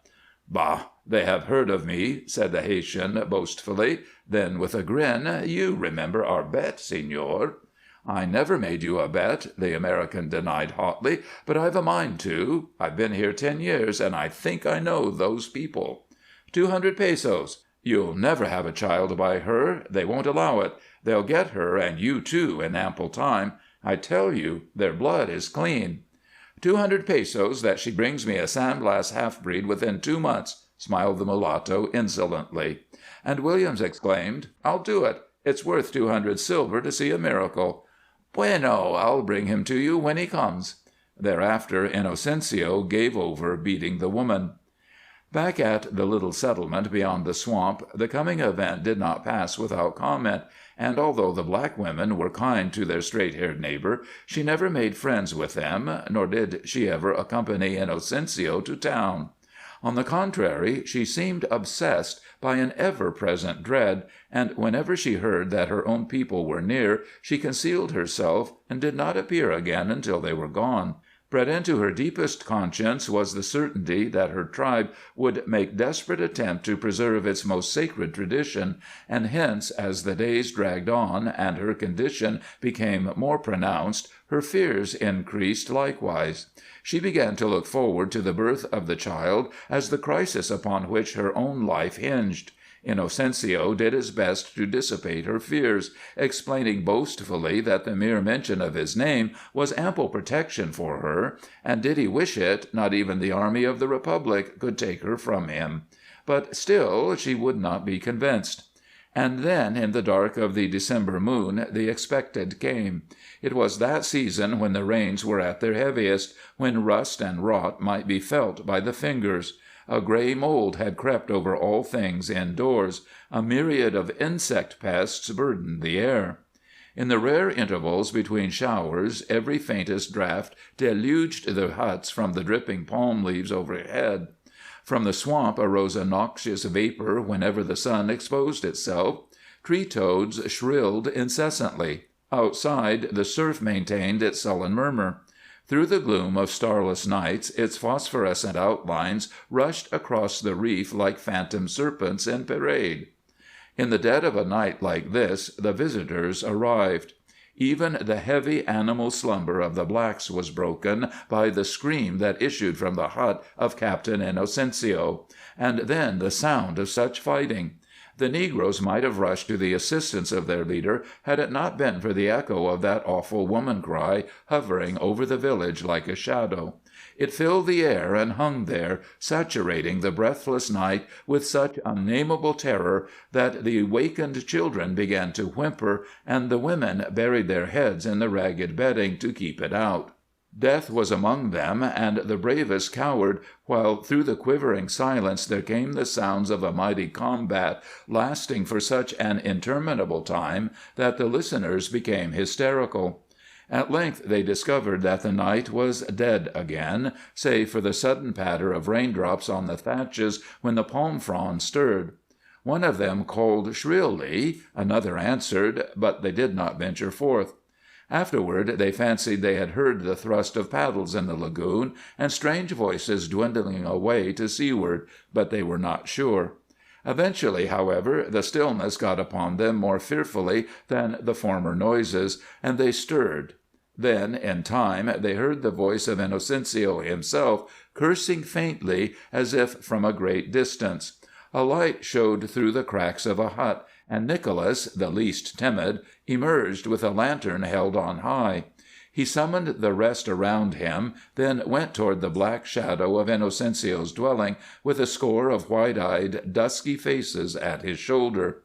"Bah! They have heard of me," said the Haytian boastfully. Then, with a grin, "You remember our bet, señor." "I never made you a bet," the American denied hotly, "but I've a mind to. I've been here 10 years, and I think I know those people." 200 pesos. "You'll never have a child by her. They won't allow it. They'll get her, and you too, in ample time. I tell you, their blood is clean." 200 pesos that she brings me a San Blas half-breed within 2 months, smiled the mulatto insolently. And Williams exclaimed, "I'll do it. It's worth 200 silver to see a miracle." "Bueno, I'll bring him to you when he comes." Thereafter Inocencio gave over beating the woman. Back at the little settlement beyond the swamp, the coming event did not pass without comment, and although the black women were kind to their straight-haired neighbor, she never made friends with them, nor did she ever accompany Inocencio to town. On the contrary, she seemed obsessed by an ever-present dread, and whenever she heard that her own people were near, she concealed herself and did not appear again until they were gone. Bred into her deepest conscience was the certainty that her tribe would make desperate attempt to preserve its most sacred tradition, and hence, as the days dragged on and her condition became more pronounced, her fears increased likewise. She began to look forward to the birth of the child as the crisis upon which her own life hinged. Inocencio did his best to dissipate her fears, explaining boastfully that the mere mention of his name was ample protection for her, and did he wish it, not even the army of the Republic could take her from him. But still she would not be convinced. And then, in the dark of the December moon, the expected came. It was that season when the rains were at their heaviest, when rust and rot might be felt by the fingers. A gray mold had crept over all things indoors. A myriad of insect pests burdened the air. In the rare intervals between showers, every faintest draught deluged the huts from the dripping palm leaves overhead. From the swamp arose a noxious vapor whenever the sun exposed itself. Tree toads shrilled incessantly. Outside, the surf maintained its sullen murmur. Through the gloom of starless nights its phosphorescent outlines rushed across the reef like phantom serpents in parade. In the dead of a night like this the visitors arrived. Even the heavy animal slumber of the blacks was broken by the scream that issued from the hut of Captain Inocencio, and then the sound of such fighting. The negroes might have rushed to the assistance of their leader had it not been for the echo of that awful woman cry hovering over the village like a shadow. It filled the air and hung there, saturating the breathless night with such unnameable terror that the wakened children began to whimper, and the women buried their heads in the ragged bedding to keep it out. Death was among them, and the bravest cowered, while through the quivering silence there came the sounds of a mighty combat lasting for such an interminable time that the listeners became hysterical. At length they discovered that the night was dead again, save for the sudden patter of raindrops on the thatches when the palm fronds stirred. One of them called shrilly, another answered, but they did not venture forth. Afterward they fancied they had heard the thrust of paddles in the lagoon and strange voices dwindling away to seaward, but they were not sure. Eventually, however, the stillness got upon them more fearfully than the former noises, and they stirred. Then, in time, they heard the voice of Inocencio himself, cursing faintly as if from a great distance. A light showed through the cracks of a hut, and Nicholas, the least timid, emerged with a lantern held on high. He summoned the rest around him, then went toward the black shadow of Inocencio's dwelling, with a score of white-eyed, dusky faces at his shoulder.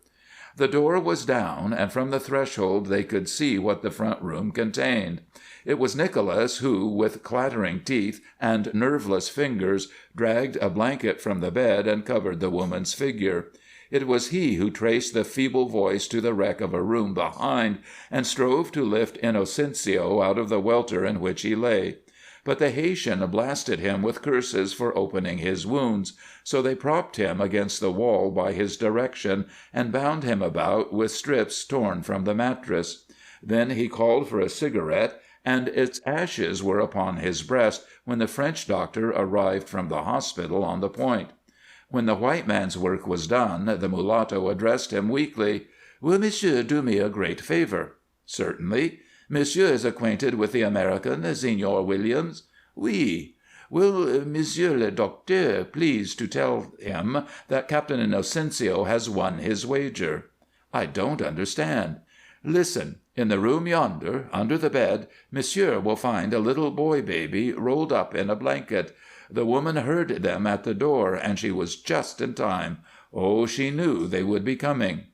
The door was down, and from the threshold they could see what the front room contained. It was Nicholas who, with clattering teeth and nerveless fingers, dragged a blanket from the bed and covered the woman's figure. It was he who traced the feeble voice to the wreck of a room behind and strove to lift Inocencio out of the welter in which he lay. But the Haytian blasted him with curses for opening his wounds, so they propped him against the wall by his direction and bound him about with strips torn from the mattress. Then he called for a cigarette, and its ashes were upon his breast when the French doctor arrived from the hospital on the point. When the white man's work was done, the mulatto addressed him weakly. "Will monsieur do me a great favor?" "Certainly." "Monsieur is acquainted with the American, Señor Williams?" "Oui." "Will monsieur le docteur please to tell him that Captain Inocencio has won his wager?" "I don't understand." "Listen. In the room yonder, under the bed, monsieur will find a little boy baby rolled up in a blanket. The woman heard them at the door, and she was just in time. Oh, she knew they would be coming."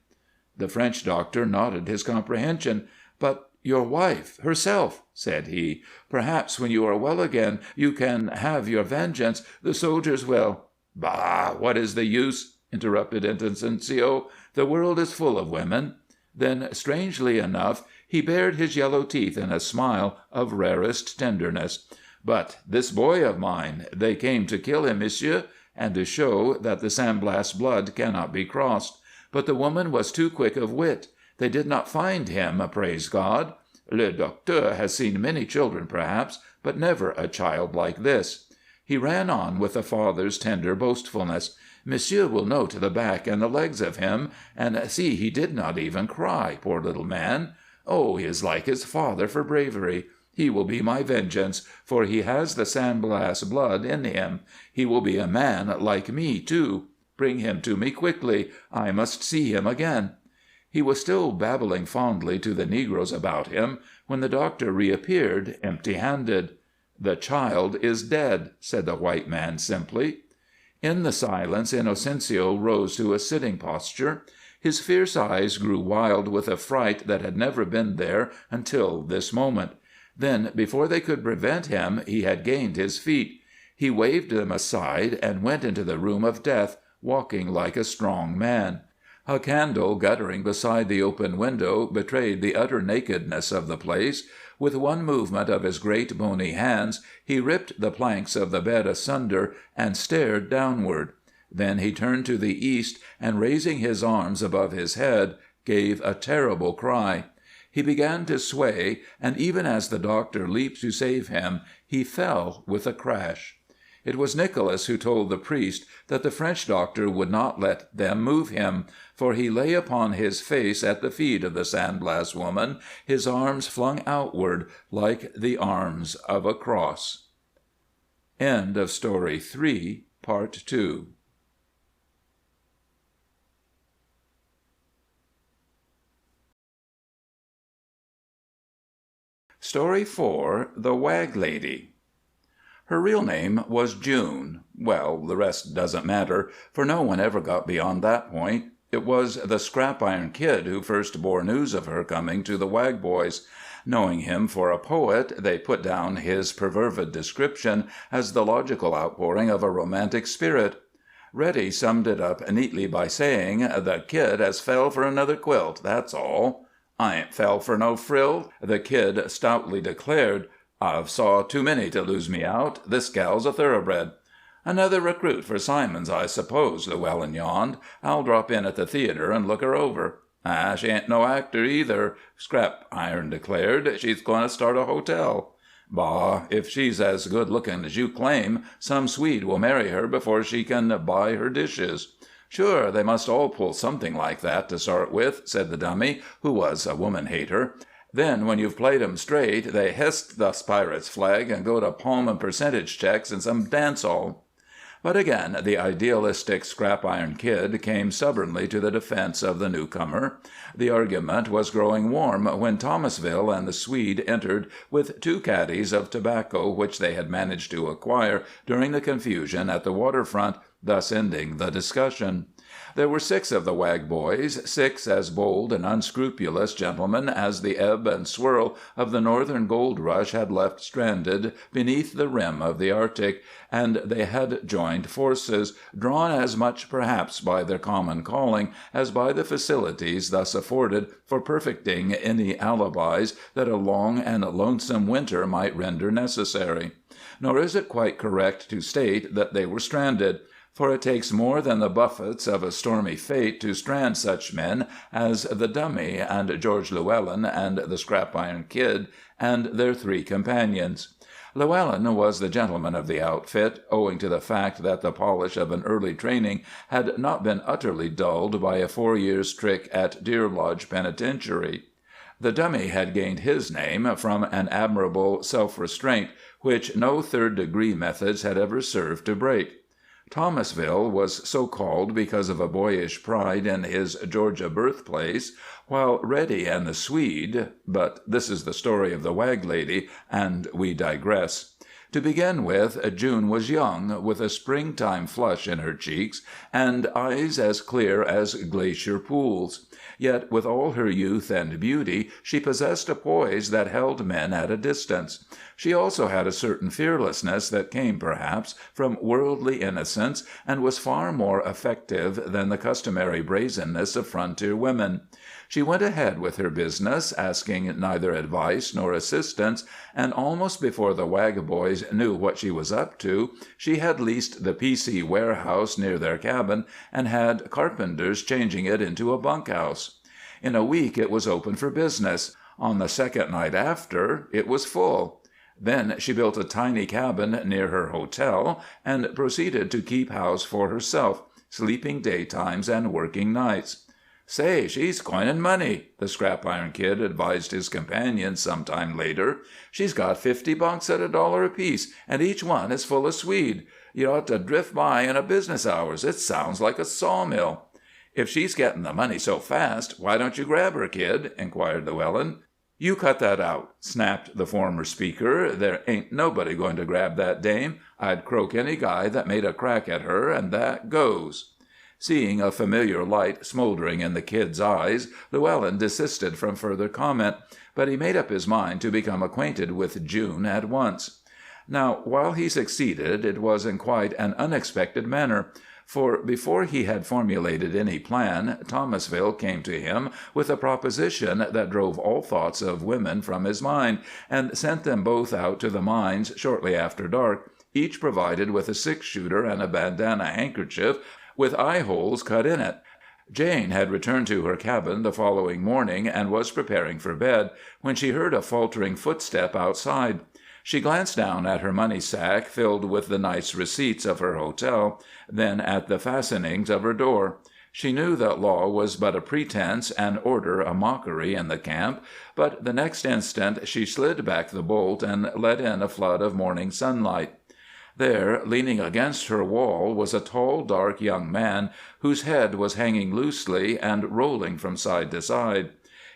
The French doctor nodded his comprehension. "But your wife herself," said he. "Perhaps when you are well again you can have your vengeance. The soldiers will—" "Bah! What is the use?" interrupted Inocencio. "The world is full of women." Then, strangely enough, he bared his yellow teeth in a smile of rarest tenderness. "But this boy of mine, they came to kill him, monsieur, and to show that the San Blas blood cannot be crossed. But the woman was too quick of wit. They did not find him, praise God. Le docteur has seen many children, perhaps, but never a child like this." He ran on with a father's tender boastfulness. "Monsieur will note the back and the legs of him, and see he did not even cry, poor little man. Oh, he is like his father for bravery. He will be my vengeance, for he has the San Blas blood in him. He will be a man like me, too. Bring him to me quickly. I must see him again." He was still babbling fondly to the negroes about him when the doctor reappeared, empty-handed. "The child is dead," said the white man simply. In the silence Inocencio rose to a sitting posture. His fierce eyes grew wild with a fright that had never been there until this moment. Then, before they could prevent him, he had gained his feet. He waved them aside and went into the room of death, walking like a strong man. A candle guttering beside the open window betrayed the utter nakedness of the place. With one movement of his great bony hands he ripped the planks of the bed asunder and stared downward. Then he turned to the east, and, raising his arms above his head, gave a terrible cry. He began to sway, and even as the doctor leaped to save him, he fell with a crash. It was Nicholas who told the priest that the French doctor would not let them move him, for he lay upon his face at the feet of the San Blas woman, his arms flung outward like the arms of a cross. End of Story 3, Part 2. Story 4, The Wag Lady. Her real name was June. Well, the rest doesn't matter, for no one ever got beyond that point. It was the Scrap Iron Kid who first bore news of her coming to the Wag boys. Knowing him for a poet, they put down his perfervid description as the logical outpouring of a romantic spirit. Reddy summed it up neatly by saying, "The kid has fell for another quilt, that's all." "I ain't fell for no frill," the Kid stoutly declared. "I've saw too many to lose me out. This gal's a thoroughbred." "Another recruit for Simons, I suppose," Llewellyn yawned. "I'll drop in at the theater and look her over." "Ah, she ain't no actor, either," Scrap Iron declared. "She's going to start a hotel." "Bah, if she's as good-looking as you claim, some Swede will marry her before she can buy her dishes." "Sure, they must all pull something like that to start with," said the dummy, who was a woman-hater. "Then, when you've played 'em straight, they h'ist the pirate's flag and go to palmin' percentage checks in some dance-hall." But again the idealistic Scrap Iron Kid came stubbornly to the defense of the newcomer. The argument was growing warm when Thomasville and the Swede entered with 2 caddies of tobacco which they had managed to acquire during the confusion at the waterfront, thus ending the discussion. There were 6 of the Wag boys, 6 as bold and unscrupulous gentlemen as the ebb and swirl of the northern gold rush had left stranded beneath the rim of the Arctic, and they had joined forces, drawn as much perhaps by their common calling as by the facilities thus afforded for perfecting any alibis that a long and lonesome winter might render necessary. Nor is it quite correct to state that they were stranded, for it takes more than the buffets of a stormy fate to strand such men as the Dummy and George Llewellyn and the Scrap Iron Kid and their 3 companions. Llewellyn was the gentleman of the outfit, owing to the fact that the polish of an early training had not been utterly dulled by a 4 years' trick at Deer Lodge Penitentiary. The Dummy had gained his name from an admirable self-restraint which no third-degree methods had ever served to break. Thomasville was so called because of a boyish pride in his Georgia birthplace, while Reddy and the Swede—but this is the story of the Wag Lady, and we digress. To begin with, June was young, with a springtime flush in her cheeks, and eyes as clear as glacier pools. Yet, with all her youth and beauty, she possessed a poise that held men at a distance. She also had a certain fearlessness that came, perhaps, from worldly innocence, and was far more effective than the customary brazenness of frontier women. She went ahead with her business, asking neither advice nor assistance, and almost before the Wag boys knew what she was up to, she had leased the P.C. warehouse near their cabin and had carpenters changing it into a bunkhouse. In a week it was open for business. On the second night after, it was full. Then she built a tiny cabin near her hotel and proceeded to keep house for herself, sleeping daytimes and working nights. "Say, she's coinin' money," the Scrap Iron Kid advised his companions some time later. "She's got 50 bunks at $1 apiece, and each one is full of Swede. You ought to drift by in a business hours. It sounds like a sawmill." "If she's gettin' the money so fast, why don't you grab her, Kid?" inquired Llewellyn. "You cut that out," snapped the former speaker. "There ain't nobody going to grab that dame. I'd croak any guy that made a crack at her, and that goes." Seeing a familiar light smoldering in the Kid's eyes, Llewellyn desisted from further comment, but he made up his mind to become acquainted with June at once. Now, while he succeeded, it was in quite an unexpected manner, For before he had formulated any plan, Thomasville came to him with a proposition that drove all thoughts of women from his mind, and sent them both out to the mines shortly after dark, each provided with a 6-shooter and a bandana handkerchief with eye-holes cut in it. Jane had returned to her cabin the following morning and was preparing for bed, when she heard a faltering footstep outside. She glanced down at her money sack filled with the nice receipts of her hotel, then at the fastenings of her door. She knew that law was but a pretense and order a mockery in the camp, but the next instant she slid back the bolt and let in a flood of morning sunlight. There, leaning against her wall, was a tall, dark young man whose head was hanging loosely and rolling from side to side.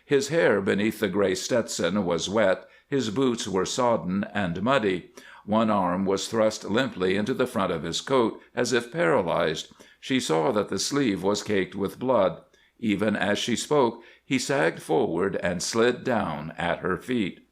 His hair beneath the gray Stetson was wet, his boots were sodden and muddy. One arm was thrust limply into the front of his coat, as if paralyzed. She saw that the sleeve was caked with blood. Even as she spoke, he sagged forward and slid down at her feet.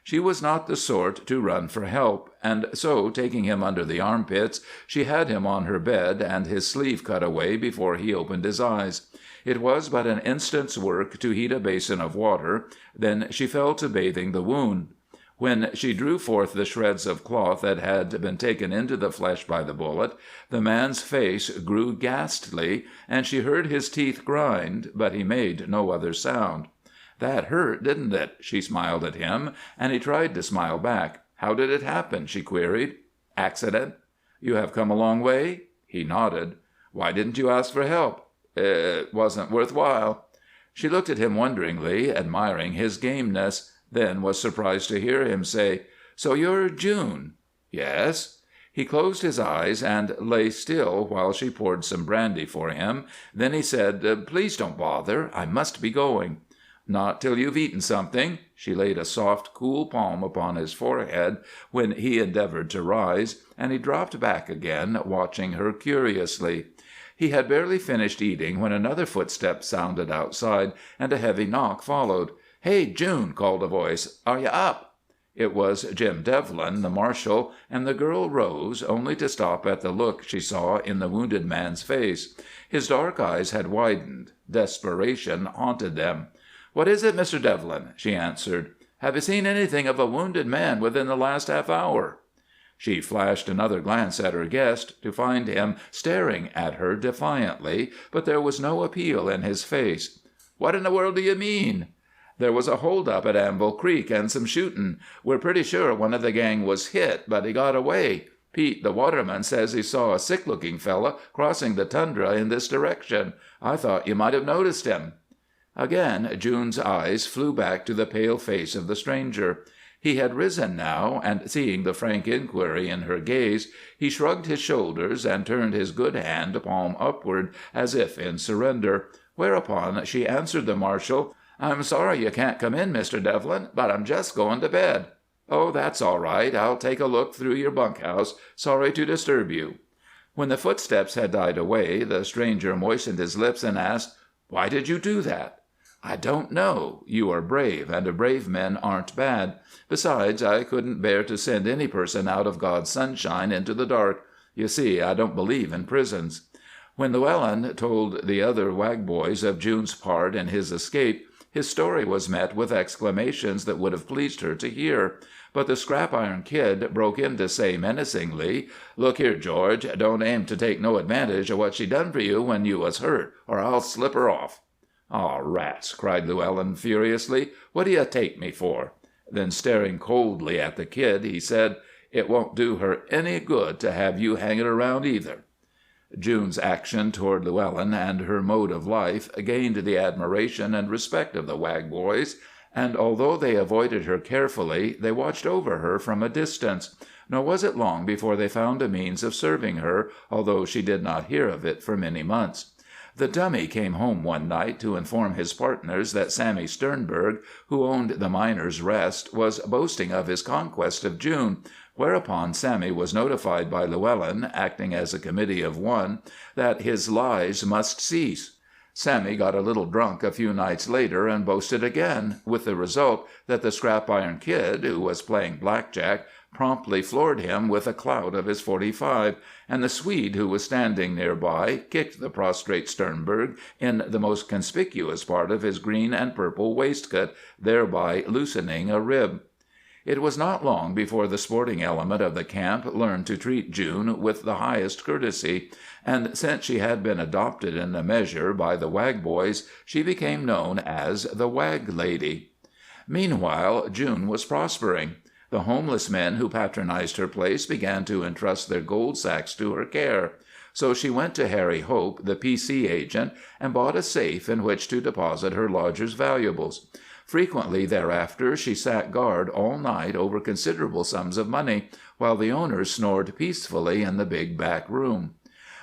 She was not the sort to run for help, and so, taking him under the armpits, she had him on her bed and his sleeve cut away before he opened his eyes. It was but an instant's work to heat a basin of water, then she fell to bathing the wound. When she drew forth the shreds of cloth that had been taken into the flesh by the bullet, the man's face grew ghastly, and she heard his teeth grind, but he made no other sound. "That hurt, didn't it?" She smiled at him, and he tried to smile back. "How did it happen?" she queried. "Accident." "You have come a long way?" He nodded. "Why didn't you ask for help?" "It wasn't worth while." She looked at him wonderingly, admiring his gameness, then was surprised to hear him say, "So you're June?" "Yes." He closed his eyes and lay still while she poured some brandy for him. Then he said, "Please don't bother. I must be going." "Not till you've eaten something." She laid a soft, cool palm upon his forehead when he endeavored to rise, and he dropped back again, watching her curiously. He had barely finished eating when another footstep sounded outside, and a heavy knock followed. "Hey, June!" called a voice. "Are you up?" It was Jim Devlin, the marshal, and the girl rose, only to stop at the look she saw in the wounded man's face. His dark eyes had widened. Desperation haunted them. "What is it, Mr. Devlin?" she answered. "Have you seen anything of a wounded man within the last half hour?" She flashed another glance at her guest, to find him staring at her defiantly, but there was no appeal in his face. "What in the world do you mean?" "There was a hold-up at Anvil Creek and some shooting. We're pretty sure one of the gang was hit, but he got away. Pete, the waterman, says he saw a sick-looking fella crossing the tundra in this direction. I thought you might have noticed him." Again June's eyes flew back to the pale face of the stranger. He had risen now, and seeing the frank inquiry in her gaze, he shrugged his shoulders and turned his good hand palm upward as if in surrender, whereupon she answered the marshal, "I'm sorry you can't come in, Mr. Devlin, but I'm just going to bed." "Oh, that's all right. I'll take a look through your bunkhouse. Sorry to disturb you." When the footsteps had died away, the stranger moistened his lips and asked, "Why did you do that?" "I don't know. You are brave, and brave men aren't bad. Besides, I couldn't bear to send any person out of God's sunshine into the dark. You see, I don't believe in prisons." When Llewellyn told the other Wag boys of June's part in his escape, his story was met with exclamations that would have pleased her to hear. But the Scrap Iron Kid broke in to say menacingly, "Look here, George, don't aim to take no advantage of what she done for you when you was hurt, or I'll slip her off." "Aw, rats!" cried Llewellyn furiously. "What do you take me for?" Then, staring coldly at the Kid, he said, "It won't do her any good to have you hanging around either." June's action toward Llewellyn and her mode of life gained the admiration and respect of the Wag boys, and although they avoided her carefully, they watched over her from a distance. Nor was it long before they found a means of serving her, although she did not hear of it for many months. The Dummy came home one night to inform his partners that Sammy Sternberg, who owned the Miner's Rest, was boasting of his conquest of June, whereupon Sammy was notified by Llewellyn, acting as a committee of one, that his lies must cease. Sammy got a little drunk a few nights later and boasted again, with the result that the Scrap Iron Kid, who was playing blackjack, promptly floored him with a clout of his .45, and the Swede who was standing near by kicked the prostrate Sternberg in the most conspicuous part of his green and purple waistcoat, thereby loosening a rib. It was not long before the sporting element of the camp learned to treat June with the highest courtesy, and since she had been adopted in a measure by the Wag boys, she became known as the Wag Lady. Meanwhile, June was prospering. The homeless men who patronized her place began to entrust their gold sacks to her care. So she went to Harry Hope, the P.C. agent, and bought a safe in which to deposit her lodger's valuables. Frequently thereafter she sat guard all night over considerable sums of money, while the owners snored peacefully in the big back room.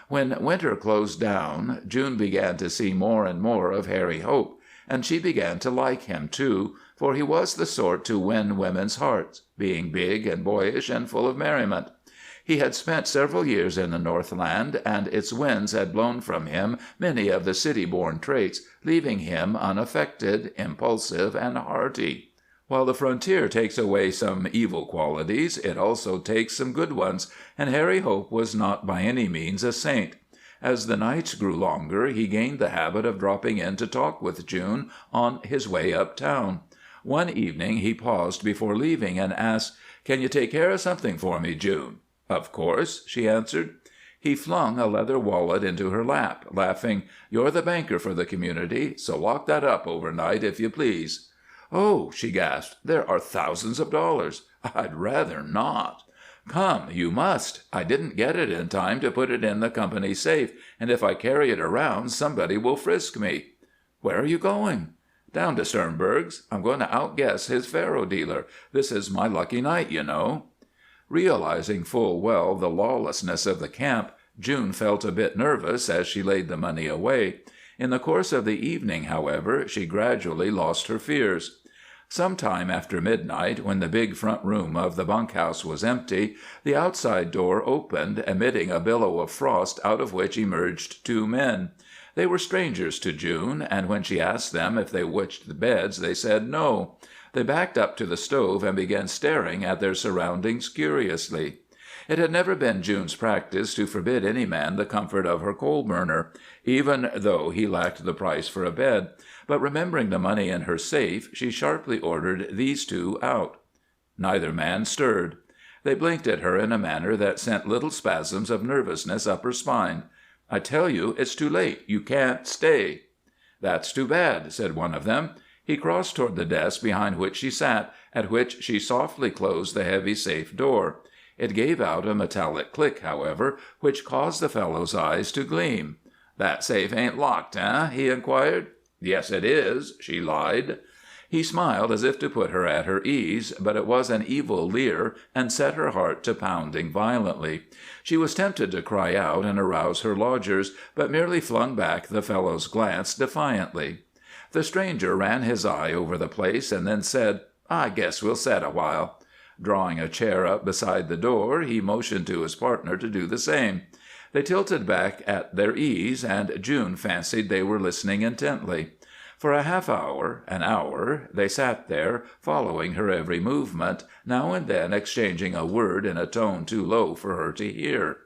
When winter closed down, June began to see more and more of Harry Hope, and she began to like him, too, for he was the sort to win women's hearts, being big and boyish and full of merriment. He had spent several years in the Northland, and its winds had blown from him many of the city-born traits, leaving him unaffected, impulsive, and hearty. While the frontier takes away some evil qualities, it also takes some good ones, and Harry Hope was not by any means a saint. As the nights grew longer, he gained the habit of dropping in to talk with June on his way uptown. One evening he paused before leaving and asked, "Can you take care of something for me, June?" "Of course," she answered. He flung a leather wallet into her lap, laughing. "You're the banker for the community, so lock that up overnight, if you please." "Oh," she gasped, "there are thousands of dollars. I'd rather not." "Come, you must. I didn't get it in time to put it in the company safe, and if I carry it around somebody will frisk me." "Where are you going?" "Down to Sternberg's. I'm going to outguess his faro dealer. This is my lucky night, you know." Realizing full well the lawlessness of the camp, June felt a bit nervous as she laid the money away. In the course of the evening, however, she gradually lost her fears. Some time after midnight, when the big front room of the bunkhouse was empty, the outside door opened, emitting a billow of frost out of which emerged two men. They were strangers to June, and when she asked them if they wished the beds, they said no. They backed up to the stove and began staring at their surroundings curiously. It had never been June's practice to forbid any man the comfort of her coal-burner, even though he lacked the price for a bed, but remembering the money in her safe, she sharply ordered these two out. Neither man stirred. They blinked at her in a manner that sent little spasms of nervousness up her spine. "I tell you, it's too late. You can't stay." "That's too bad," said one of them. He crossed toward the desk behind which she sat, at which she softly closed the heavy safe door. It gave out a metallic click, however, which caused the fellow's eyes to gleam. "That safe ain't locked, eh?" he inquired. "Yes, it is," she lied. He smiled as if to put her at her ease, but it was an evil leer and set her heart to pounding violently. She was tempted to cry out and arouse her lodgers, but merely flung back the fellow's glance defiantly. The stranger ran his eye over the place and then said, "I guess we'll set a while." Drawing a chair up beside the door, he motioned to his partner to do the same. They tilted back at their ease, and June fancied they were listening intently. For a half hour, an hour, they sat there, following her every movement, now and then exchanging a word in a tone too low for her to hear.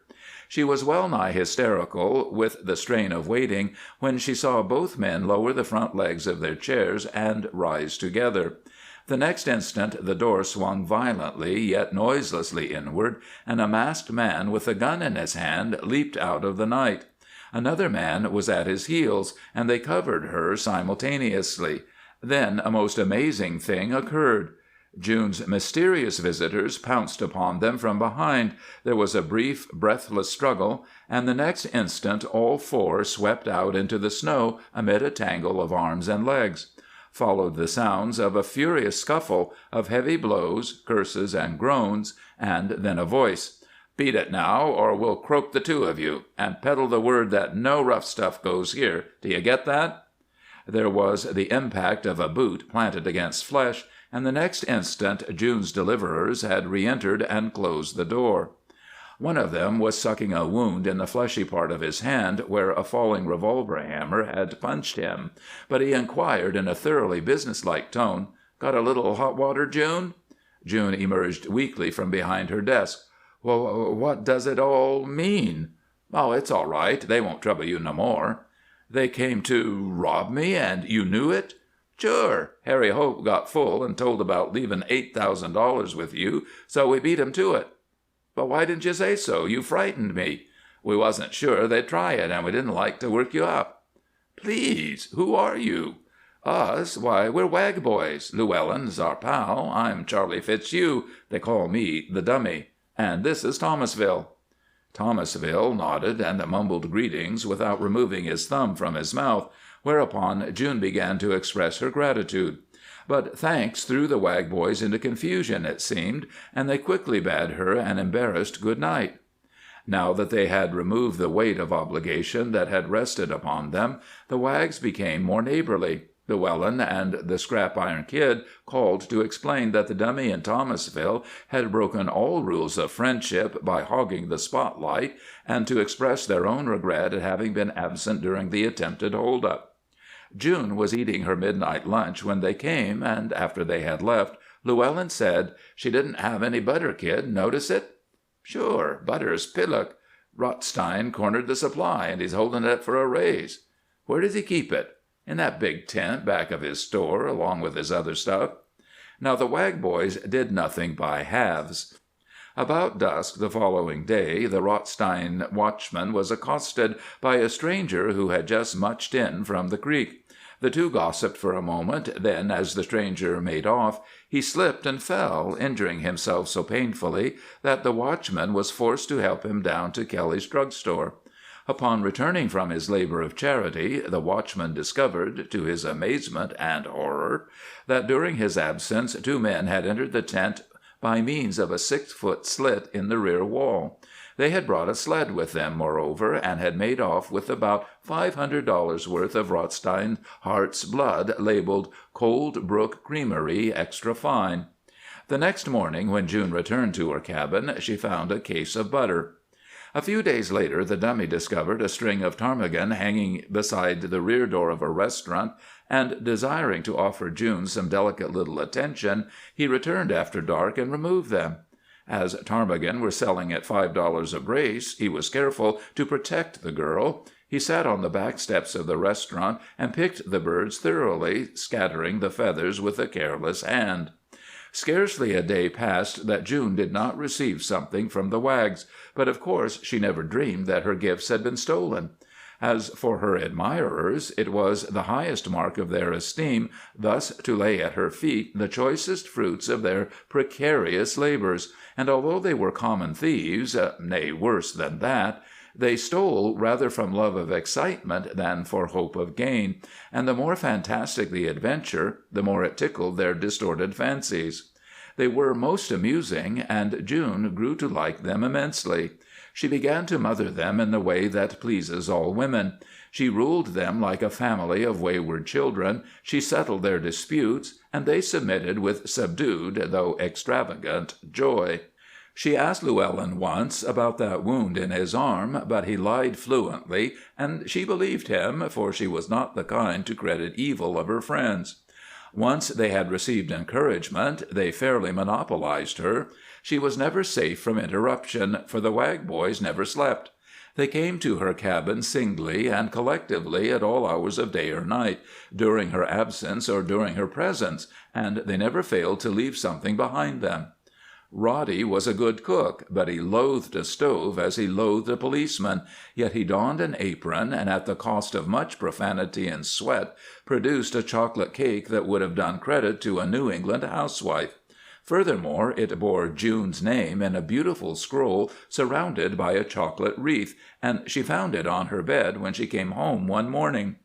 She was well-nigh hysterical with the strain of waiting when she saw both men lower the front legs of their chairs and rise together. The next instant the door swung violently yet noiselessly inward, and a masked man with a gun in his hand leaped out of the night. Another man was at his heels, and they covered her simultaneously. Then a most amazing thing occurred. June's mysterious visitors pounced upon them from behind. There was a brief, breathless struggle, and the next instant all four swept out into the snow amid a tangle of arms and legs. Followed the sounds of a furious scuffle, of heavy blows, curses, and groans, and then a voice. "Beat it now, or we'll croak the two of you, and peddle the word that no rough stuff goes here. Do you get that?" There was the impact of a boot planted against flesh, and the next instant June's deliverers had re-entered and closed the door. One of them was sucking a wound in the fleshy part of his hand where a falling revolver hammer had punched him, but he inquired in a thoroughly businesslike tone, "Got a little hot water, June?" June emerged weakly from behind her desk. "Well, what does it all mean?" "Oh, it's all right. They won't trouble you no more." "They came to rob me, and you knew it?" "Sure. Harry Hope got full and told about leaving $8,000 with you, so we beat him to it." "But why didn't you say so? You frightened me." "We wasn't sure they'd try it, and we didn't like to work you up." "Please, who are you?" "Us? Why, we're Wag boys. Llewellyn's our pal. I'm Charlie Fitzhugh. They call me the Dummy. And this is Thomasville." Thomasville nodded and mumbled greetings without removing his thumb from his mouth, whereupon June began to express her gratitude. But thanks threw the Wag boys into confusion, it seemed, and they quickly bade her an embarrassed good night. Now that they had removed the weight of obligation that had rested upon them, the Wags became more neighborly. Llewellyn and the Scrap Iron Kid called to explain that the Dummy in Thomasville had broken all rules of friendship by hogging the spotlight, and to express their own regret at having been absent during the attempted hold-up. June was eating her midnight lunch when they came, and after they had left, Llewellyn said, "She didn't have any butter, Kid. Notice it?" "Sure. Butter's pillock. Rothstein cornered the supply, and he's holding it for a raise." "Where does he keep it?" "In that big tent back of his store, along with his other stuff." Now the Wag boys did nothing by halves. About dusk the following day the Rothstein watchman was accosted by a stranger who had just muched in from the creek. The two gossiped for a moment, then, as the stranger made off, he slipped and fell, injuring himself so painfully that the watchman was forced to help him down to Kelly's drug store. Upon returning from his labor of charity, the watchman discovered, to his amazement and horror, that during his absence 2 men had entered the tent by means of a 6-foot slit in the rear wall. They had brought a sled with them, moreover, and had made off with about $500 worth of Rothstein Hart's blood, labeled Cold Brook Creamery Extra Fine. The next morning, when June returned to her cabin, she found a case of butter. A few days later the Dummy discovered a string of ptarmigan hanging beside the rear door of a restaurant, and, desiring to offer June some delicate little attention, he returned after dark and removed them. As ptarmigan were selling at $5 a brace, he was careful to protect the girl. He sat on the back steps of the restaurant and picked the birds thoroughly, scattering the feathers with a careless hand. Scarcely a day passed that June did not receive something from the Wags, but of course she never dreamed that her gifts had been stolen. As for her admirers, it was the highest mark of their esteem thus to lay at her feet the choicest fruits of their precarious labors, and although they were common thieves, nay, worse than that, they stole rather from love of excitement than for hope of gain, and the more fantastic the adventure, the more it tickled their distorted fancies. They were most amusing, and June grew to like them immensely. She began to mother them in the way that pleases all women. She ruled them like a family of wayward children, she settled their disputes, and they submitted with subdued, though extravagant, joy. She asked Llewellyn once about that wound in his arm, but he lied fluently, and she believed him, for she was not the kind to credit evil of her friends. Once they had received encouragement, they fairly monopolized her. She was never safe from interruption, for the Wag boys never slept. They came to her cabin singly and collectively at all hours of day or night, during her absence or during her presence, and they never failed to leave something behind them. Roddy was a good cook, but he loathed a stove as he loathed a policeman, yet he donned an apron, and at the cost of much profanity and sweat produced a chocolate cake that would have done credit to a New England housewife. Furthermore, it bore June's name in a beautiful scroll surrounded by a chocolate wreath, and she found it on her bed when she came home one morning.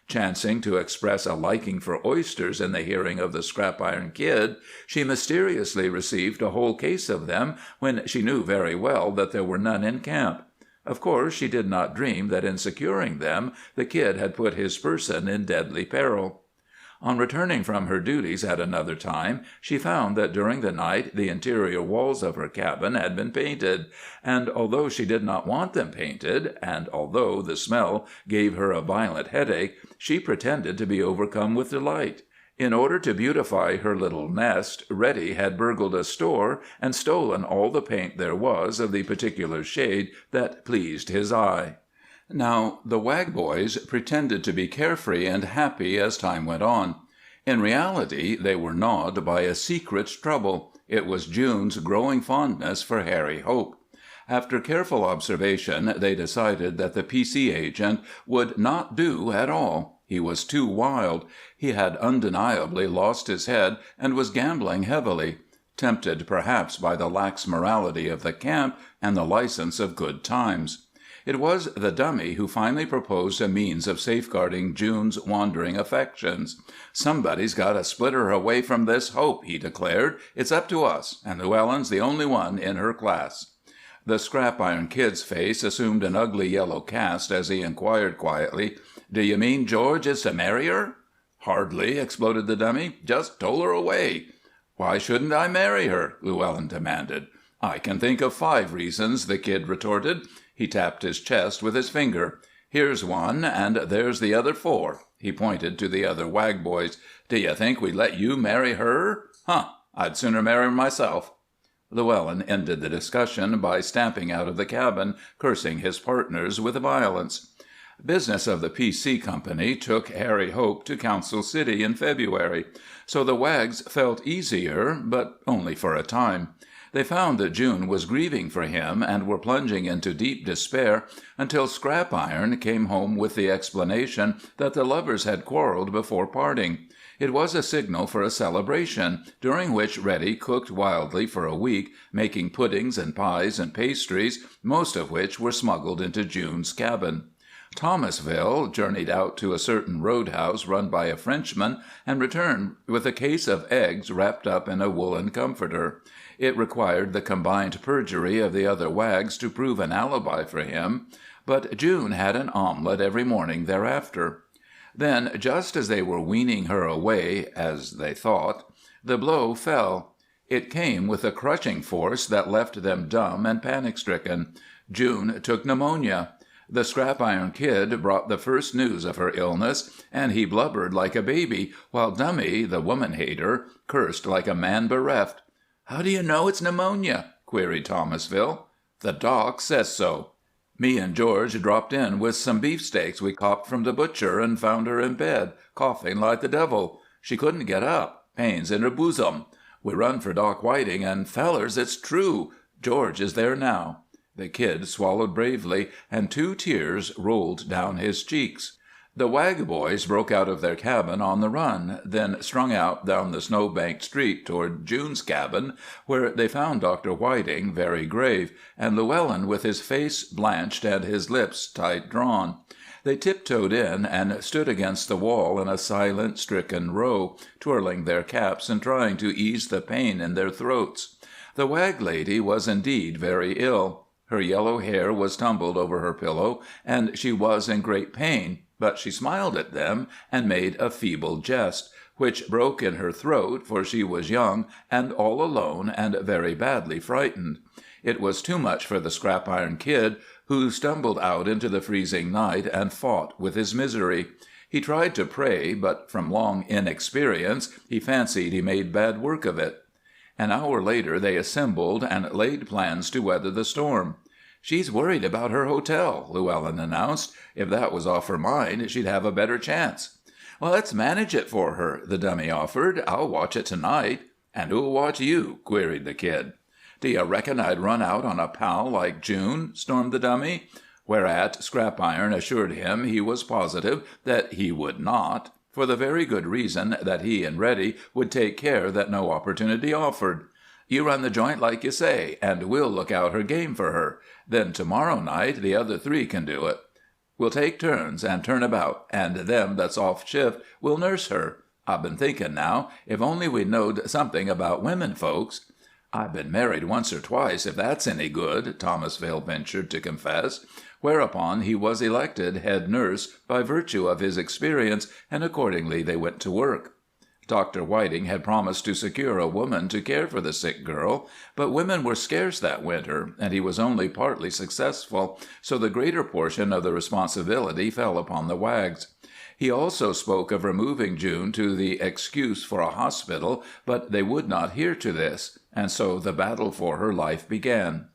Chancing to express a liking for oysters in the hearing of the Scrap Iron Kid, she mysteriously received a whole case of them when she knew very well that there were none in camp. Of course, she did not dream that in securing them the Kid had put his person in deadly peril. On returning from her duties at another time, she found that during the night the interior walls of her cabin had been painted, and although she did not want them painted, and although the smell gave her a violent headache, she pretended to be overcome with delight. In order to beautify her little nest, Reddy had burgled a store and stolen all the paint there was of the particular shade that pleased his eye. Now, the Wag boys pretended to be carefree and happy as time went on. In reality, they were gnawed by a secret trouble. It was June's growing fondness for Harry Hope. After careful observation, they decided that the P.C. agent would not do at all. He was too wild. He had undeniably lost his head and was gambling heavily, tempted perhaps by the lax morality of the camp and the license of good times. It was the dummy who finally proposed a means of safeguarding June's wandering affections. "Somebody's got to split her away from this Hope," he declared. "It's up to us, and Llewellyn's the only one in her class." The Scrap-Iron Kid's face assumed an ugly yellow cast as he inquired quietly, "Do you mean George is to marry her?" "Hardly," exploded the dummy. "Just toll her away." "Why shouldn't I marry her?" Llewellyn demanded. "I can think of 5 reasons," the Kid retorted. He tapped his chest with his finger. "Here's one, and there's the other 4." He pointed to the other Wag boys. "Do you think we'd let you marry her? Huh! I'd sooner marry her myself." Llewellyn ended the discussion by stamping out of the cabin, cursing his partners with violence. Business of the P.C. Company took Harry Hope to Council City in February, so the Wags felt easier, but only for a time. They found that June was grieving for him and were plunging into deep despair until Scrap-Iron came home with the explanation that the lovers had quarreled before parting. It was a signal for a celebration, during which Reddy cooked wildly for a week, making puddings and pies and pastries, most of which were smuggled into June's cabin. Thomasville journeyed out to a certain roadhouse run by a Frenchman and returned with a case of eggs wrapped up in a woolen comforter. It required the combined perjury of the other Wags to prove an alibi for him, but June had an omelet every morning thereafter. Then, just as they were weaning her away, as they thought, the blow fell. It came with a crushing force that left them dumb and panic-stricken. June took pneumonia. The Scrap-Iron Kid brought the first news of her illness, and he blubbered like a baby, while Dummy, the woman-hater, cursed like a man bereft. "How do you know it's pneumonia?" queried Thomasville. "The doc says so. Me and George dropped in with some beefsteaks we copped from the butcher and found her in bed, coughing like the devil. She couldn't get up, pains in her bosom. We run for Doc Whiting, and fellers, it's true. George is there now." The Kid swallowed bravely, and 2 tears rolled down his cheeks. The Wag boys broke out of their cabin on the run, then strung out down the snow-banked street toward June's cabin, where they found Dr. Whiting very grave, and Llewellyn with his face blanched and his lips tight drawn. They tiptoed in and stood against the wall in a silent, stricken row, twirling their caps and trying to ease the pain in their throats. The Wag lady was indeed very ill. Her yellow hair was tumbled over her pillow, and she was in great pain, but she smiled at them and made a feeble jest, which broke in her throat, for she was young and all alone and very badly frightened. It was too much for the Scrap-Iron Kid, who stumbled out into the freezing night and fought with his misery. He tried to pray, but from long inexperience he fancied he made bad work of it. An hour later they assembled and laid plans to weather the storm. "She's worried about her hotel," Llewellyn announced. "If that was off her mind, she'd have a better chance." "Well, let's manage it for her," the dummy offered. "I'll watch it tonight." "And who'll watch you?" queried the Kid. "Do you reckon I'd run out on a pal like June?" stormed the dummy. Whereat Scrap-Iron assured him he was positive that he would not, for the very good reason that he and Reddy would take care that no opportunity offered. "You run the joint like you say, and we'll look out her game for her. Then to-morrow night the other 3 can do it. We'll take turns and turn about, and them that's off shift will nurse her. I've been thinking now, if only we knowed something about women folks." "I've been married once or twice, if that's any good," Thomasville ventured to confess, whereupon he was elected head nurse by virtue of his experience, and accordingly they went to work. Dr. Whiting had promised to secure a woman to care for the sick girl, but women were scarce that winter, and he was only partly successful, so the greater portion of the responsibility fell upon the Wags. He also spoke of removing June to the excuse for a hospital, but they would not hear to this, and so the battle for her life began.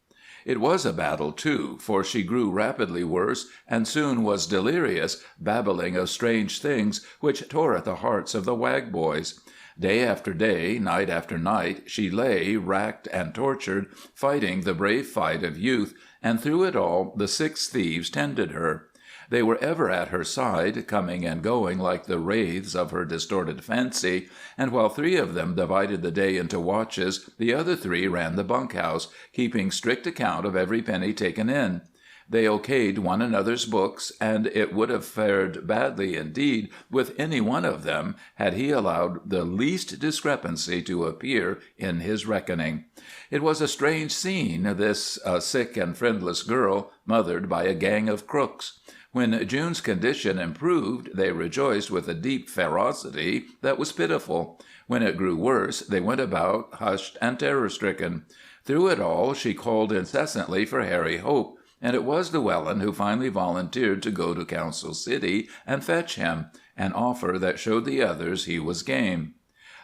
It was a battle, too, for she grew rapidly worse and soon was delirious, babbling of strange things which tore at the hearts of the Wag boys. Day after day, night after night, she lay, racked and tortured, fighting the brave fight of youth, and through it all the 6 thieves tended her. They were ever at her side, coming and going like the wraiths of her distorted fancy, and while 3 of them divided the day into watches, the other 3 ran the bunkhouse, keeping strict account of every penny taken in. They okayed one another's books, and it would have fared badly indeed with any one of them had he allowed the least discrepancy to appear in his reckoning. It was a strange scene, this sick and friendless girl, mothered by a gang of crooks. When June's condition improved, they rejoiced with a deep ferocity that was pitiful. When it grew worse, they went about hushed and terror-stricken. Through it all, she called incessantly for Harry Hope, and it was Llewellyn who finally volunteered to go to Council City and fetch him, an offer that showed the others he was game.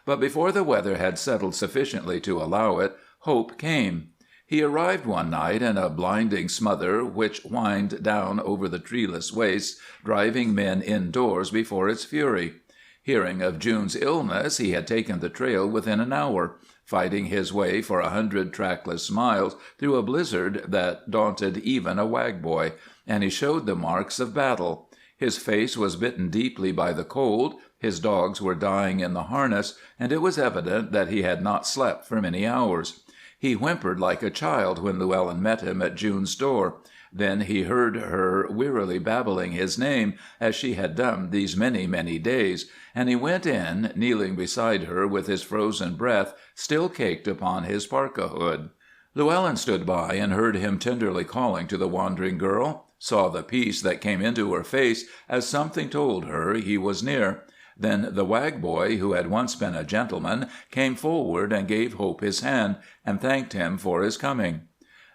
But before the weather had settled sufficiently to allow it, Hope came. He arrived one night in a blinding smother which whined down over the treeless wastes, driving men indoors before its fury. Hearing of June's illness, he had taken the trail within an hour, fighting his way for 100 trackless miles through a blizzard that daunted even a Wag boy, and he showed the marks of battle. His face was bitten deeply by the cold, his dogs were dying in the harness, and it was evident that he had not slept for many hours. He whimpered like a child when Llewellyn met him at June's door. Then he heard her wearily babbling his name, as she had done these many, many days, and he went in, kneeling beside her with his frozen breath still caked upon his parka hood. Llewellyn stood by and heard him tenderly calling to the wandering girl, saw the peace that came into her face as something told her he was near. Then the Wag boy, who had once been a gentleman, came forward and gave Hope his hand, and thanked him for his coming.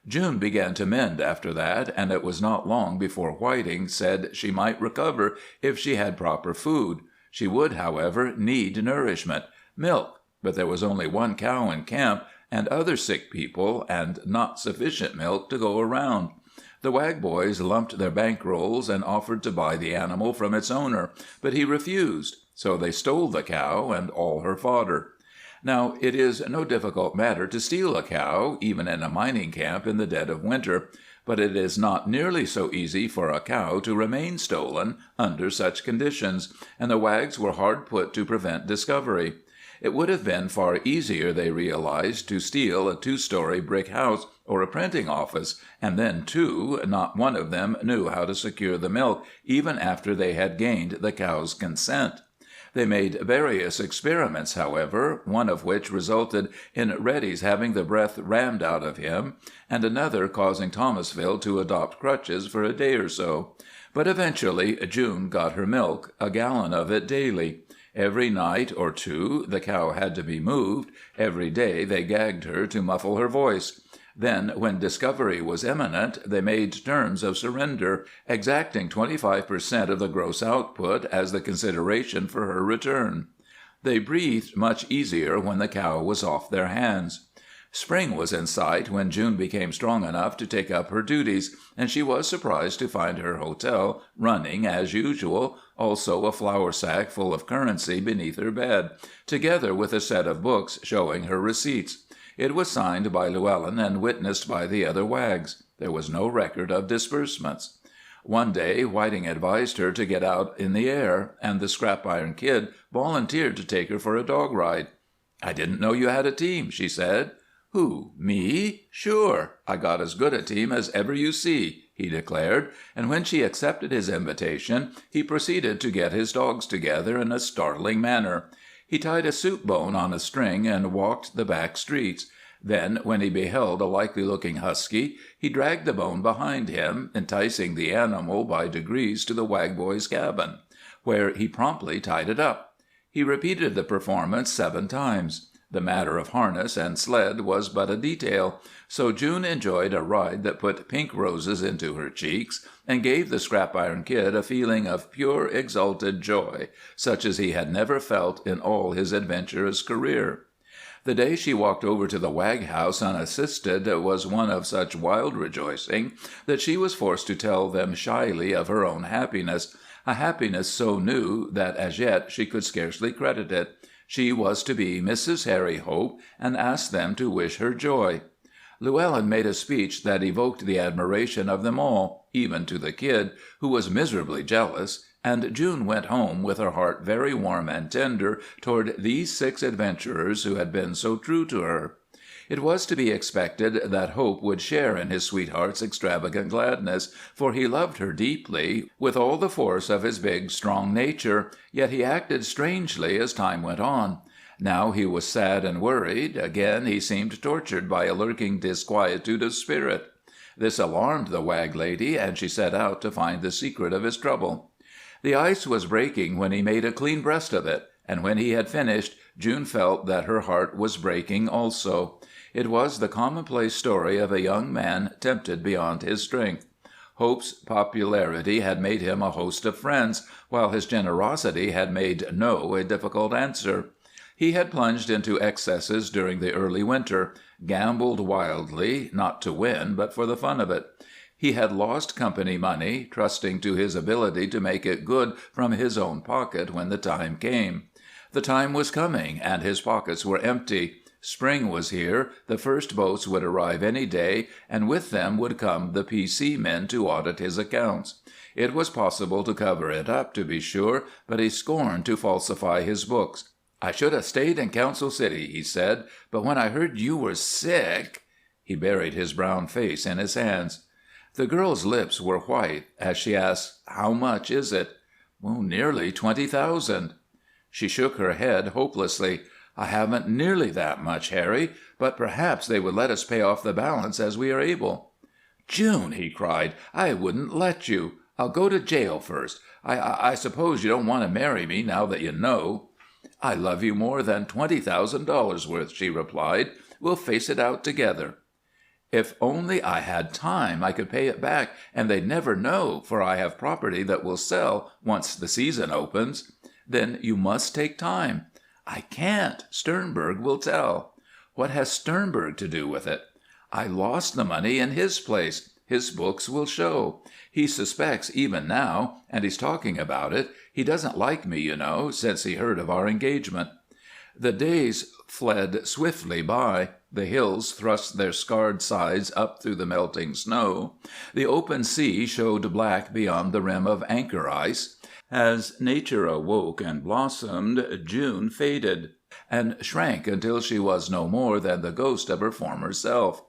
June began to mend after that, and it was not long before Whiting said she might recover if she had proper food. She would, however, need nourishment, milk, but there was only 1 cow in camp, and other sick people, and not sufficient milk to go around. The Wag boys lumped their bankrolls and offered to buy the animal from its owner, but he refused, so they stole the cow and all her fodder. Now, it is no difficult matter to steal a cow, even in a mining camp in the dead of winter, but it is not nearly so easy for a cow to remain stolen under such conditions, and the Wags were hard put to prevent discovery. It would have been far easier, they realized, to steal a 2-story brick house or a printing office, and then, too, not one of them knew how to secure the milk, even after they had gained the cow's consent. They made various experiments, however, one of which resulted in Reddy's having the breath rammed out of him, and another causing Thomasville to adopt crutches for a day or so. But eventually June got her milk, a gallon of it daily. Every night or 2 the cow had to be moved. Every day they gagged her to muffle her voice. Then, when discovery was imminent, they made terms of surrender, exacting 25% of the gross output as the consideration for her return. They breathed much easier when the cow was off their hands. Spring was in sight when June became strong enough to take up her duties, and she was surprised to find her hotel running as usual, also a flour sack full of currency beneath her bed, together with a set of books showing her receipts. It was signed by Llewellyn and witnessed by the other Wags. There was no record of disbursements. One day Whiting advised her to get out in the air, and the Scrap Iron Kid volunteered to take her for a dog ride. "I didn't know you had a team," she said. "Who, me? Sure. I got as good a team as ever you see," he declared, and when she accepted his invitation, he proceeded to get his dogs together in a startling manner. He tied a soup bone on a string and walked the back streets. Then, when he beheld a likely-looking husky, he dragged the bone behind him, enticing the animal by degrees to the Wag boy's cabin, where he promptly tied it up. He repeated the performance 7 times. The matter of harness and sled was but a detail, so June enjoyed a ride that put pink roses into her cheeks and gave the Scrap Iron Kid a feeling of pure, exalted joy, such as he had never felt in all his adventurous career. The day she walked over to the Wag House unassisted was one of such wild rejoicing that she was forced to tell them shyly of her own happiness, a happiness so new that as yet she could scarcely credit it. She was to be Mrs. Harry Hope, and asked them to wish her joy. Llewellyn made a speech that evoked the admiration of them all, even to the Kid, who was miserably jealous, and June went home with her heart very warm and tender toward these 6 adventurers who had been so true to her. It was to be expected that Hope would share in his sweetheart's extravagant gladness, for he loved her deeply, with all the force of his big, strong nature, yet he acted strangely as time went on. Now he was sad and worried, again he seemed tortured by a lurking disquietude of spirit. This alarmed the Wag lady, and she set out to find the secret of his trouble. The ice was breaking when he made a clean breast of it, and when he had finished, June felt that her heart was breaking also. It was the commonplace story of a young man tempted beyond his strength. Hope's popularity had made him a host of friends, while his generosity had made no a difficult answer. He had plunged into excesses during the early winter, gambled wildly, not to win, but for the fun of it. He had lost company money, trusting to his ability to make it good from his own pocket when the time came. The time was coming, and his pockets were empty. Spring was here, the first boats would arrive any day, and with them would come the P.C. men to audit his accounts. It was possible to cover it up, to be sure, but he scorned to falsify his books. "I should have stayed in Council City," he said, "but when I heard you were sick—" He buried his brown face in his hands. The girl's lips were white as she asked, "How much is it?" "Nearly 20,000. She shook her head hopelessly. "I haven't nearly that much, Harry, but perhaps they would let us pay off the balance as we are able." "June," he cried, "I wouldn't let you. I'll go to jail first. I suppose you don't want to marry me now that you know." "I love you more than $20,000 worth," she replied. "We'll face it out together." "If only I had time, I could pay it back, and they'd never know, for I have property that will sell once the season opens." "Then you must take time." "I can't. Sternberg will tell." "What has Sternberg to do with it?" "I lost the money in his place. His books will show. He suspects even now, and he's talking about it. He doesn't like me, you know, since he heard of our engagement." The days fled swiftly by. The hills thrust their scarred sides up through the melting snow. The open sea showed black beyond the rim of anchor ice. As nature awoke and blossomed, June faded, and shrank until she was no more than the ghost of her former self.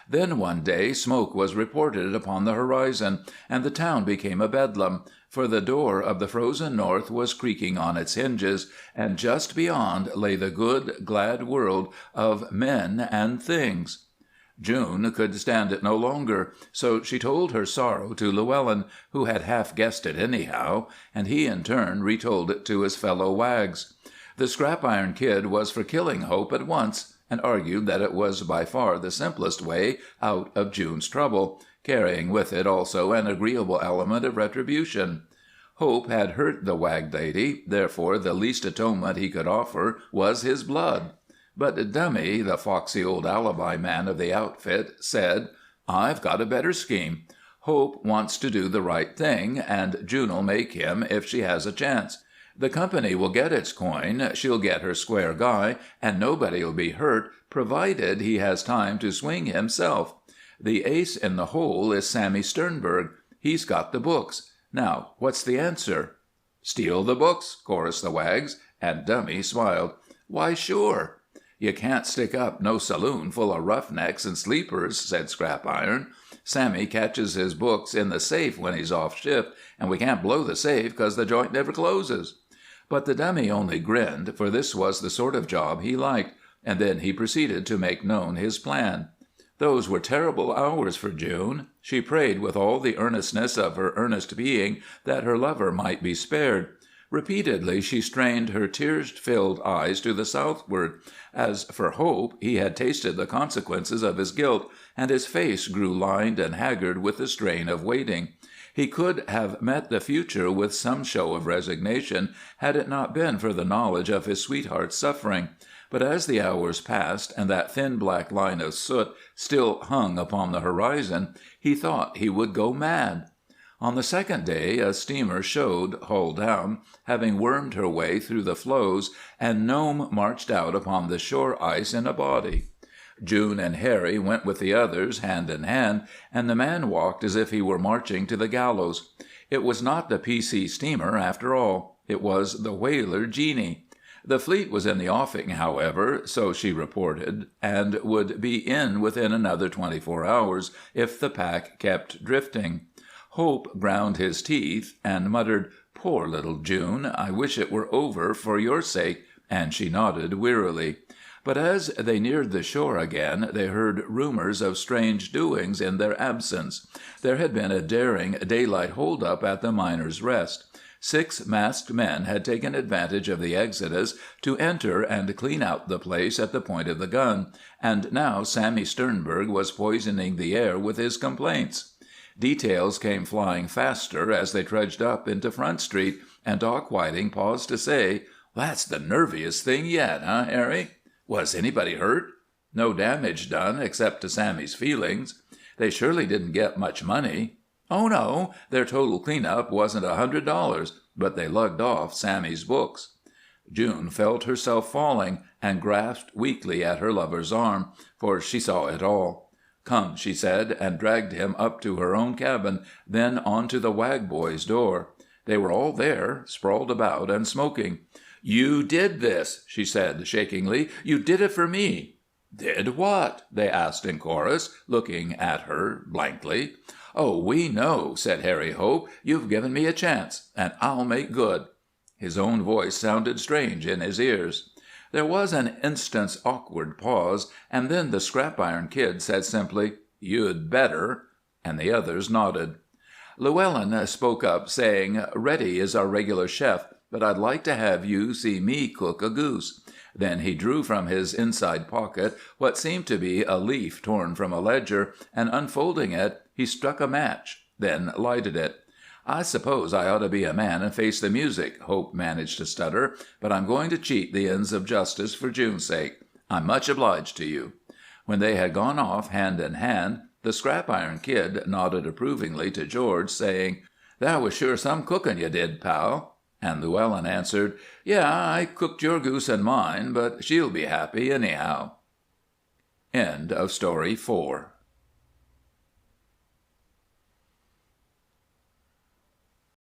Then one day smoke was reported upon the horizon, and the town became a bedlam, for the door of the frozen north was creaking on its hinges, and just beyond lay the good, glad world of men and things. June could stand it no longer, so she told her sorrow to Llewellyn, who had half guessed it anyhow, and he in turn retold it to his fellow Wags. The Scrap Iron Kid was for killing Hope at once, and argued that it was by far the simplest way out of June's trouble, carrying with it also an agreeable element of retribution. Hope had hurt the Wag lady, therefore the least atonement he could offer was his blood. But Dummy, the foxy old alibi man of the outfit, said, "I've got a better scheme. Hope wants to do the right thing, and June'll make him if she has a chance. The company will get its coin, she'll get her square guy, and nobody'll be hurt, provided he has time to swing himself. The ace in the hole is Sammy Sternberg. He's got the books. Now, what's the answer?" "Steal the books," chorused the Wags, and Dummy smiled. "Why, sure." "You can't stick up no saloon full of roughnecks and sleepers," said Scrap Iron. "Sammy catches his books in the safe when he's off shift, and we can't blow the safe 'cause the joint never closes." But the Dummy only grinned, for this was the sort of job he liked, and then he proceeded to make known his plan. Those were terrible hours for June. She prayed with all the earnestness of her earnest being that her lover might be spared. Repeatedly she strained her tear-filled eyes to the southward. As for Hope, he had tasted the consequences of his guilt, and his face grew lined and haggard with the strain of waiting. He could have met the future with some show of resignation had it not been for the knowledge of his sweetheart's suffering. But as the hours passed, and that thin black line of soot still hung upon the horizon, he thought he would go mad. On the second day a steamer showed, hull down, having wormed her way through the floes, and Nome marched out upon the shore ice in a body. June and Harry went with the others, hand in hand, and the man walked as if he were marching to the gallows. It was not the P.C. steamer, after all. It was the whaler Jeanie. The fleet was in the offing, however, so she reported, and would be in within another 24 hours if the pack kept drifting. Hope ground his teeth and muttered, "Poor little June, I wish it were over for your sake," and she nodded wearily. But as they neared the shore again they heard rumors of strange doings in their absence. There had been a daring daylight hold-up at the Miners' Rest. 6 masked men had taken advantage of the exodus to enter and clean out the place at the point of the gun, and now Sammy Sternberg was poisoning the air with his complaints. Details came flying faster as they trudged up into Front Street, and Doc Whiting paused to say, "That's the nerviest thing yet, huh, Harry? Was anybody hurt?" "No damage done, except to Sammy's feelings." "They surely didn't get much money." "Oh, no. Their total clean-up wasn't $100, but they lugged off Sammy's books." June felt herself falling, and grasped weakly at her lover's arm, for she saw it all. "Come," she said, and dragged him up to her own cabin, then on to the Wag boys' door. They were all there, sprawled about and smoking. "You did this," she said shakingly. "You did it for me." "Did what?" they asked in chorus, looking at her blankly. "Oh, we know," said Harry Hope. "You've given me a chance, and I'll make good." His own voice sounded strange in his ears. There was an instant's awkward pause, and then the Scrap Iron Kid said simply, "You'd better," and the others nodded. Llewellyn spoke up, saying, "Reddy is our regular chef, but I'd like to have you see me cook a goose." Then he drew from his inside pocket what seemed to be a leaf torn from a ledger, and unfolding it, he struck a match, then lighted it. "I suppose I ought to be a man and face the music," Hope managed to stutter, "but I'm going to cheat the ends of justice for June's sake. I'm much obliged to you." When they had gone off hand in hand, the Scrap Iron Kid nodded approvingly to George, saying, "That was sure some cooking you did, pal." And Llewellyn answered, "Yeah, I cooked your goose and mine, but she'll be happy anyhow." End of Story 4.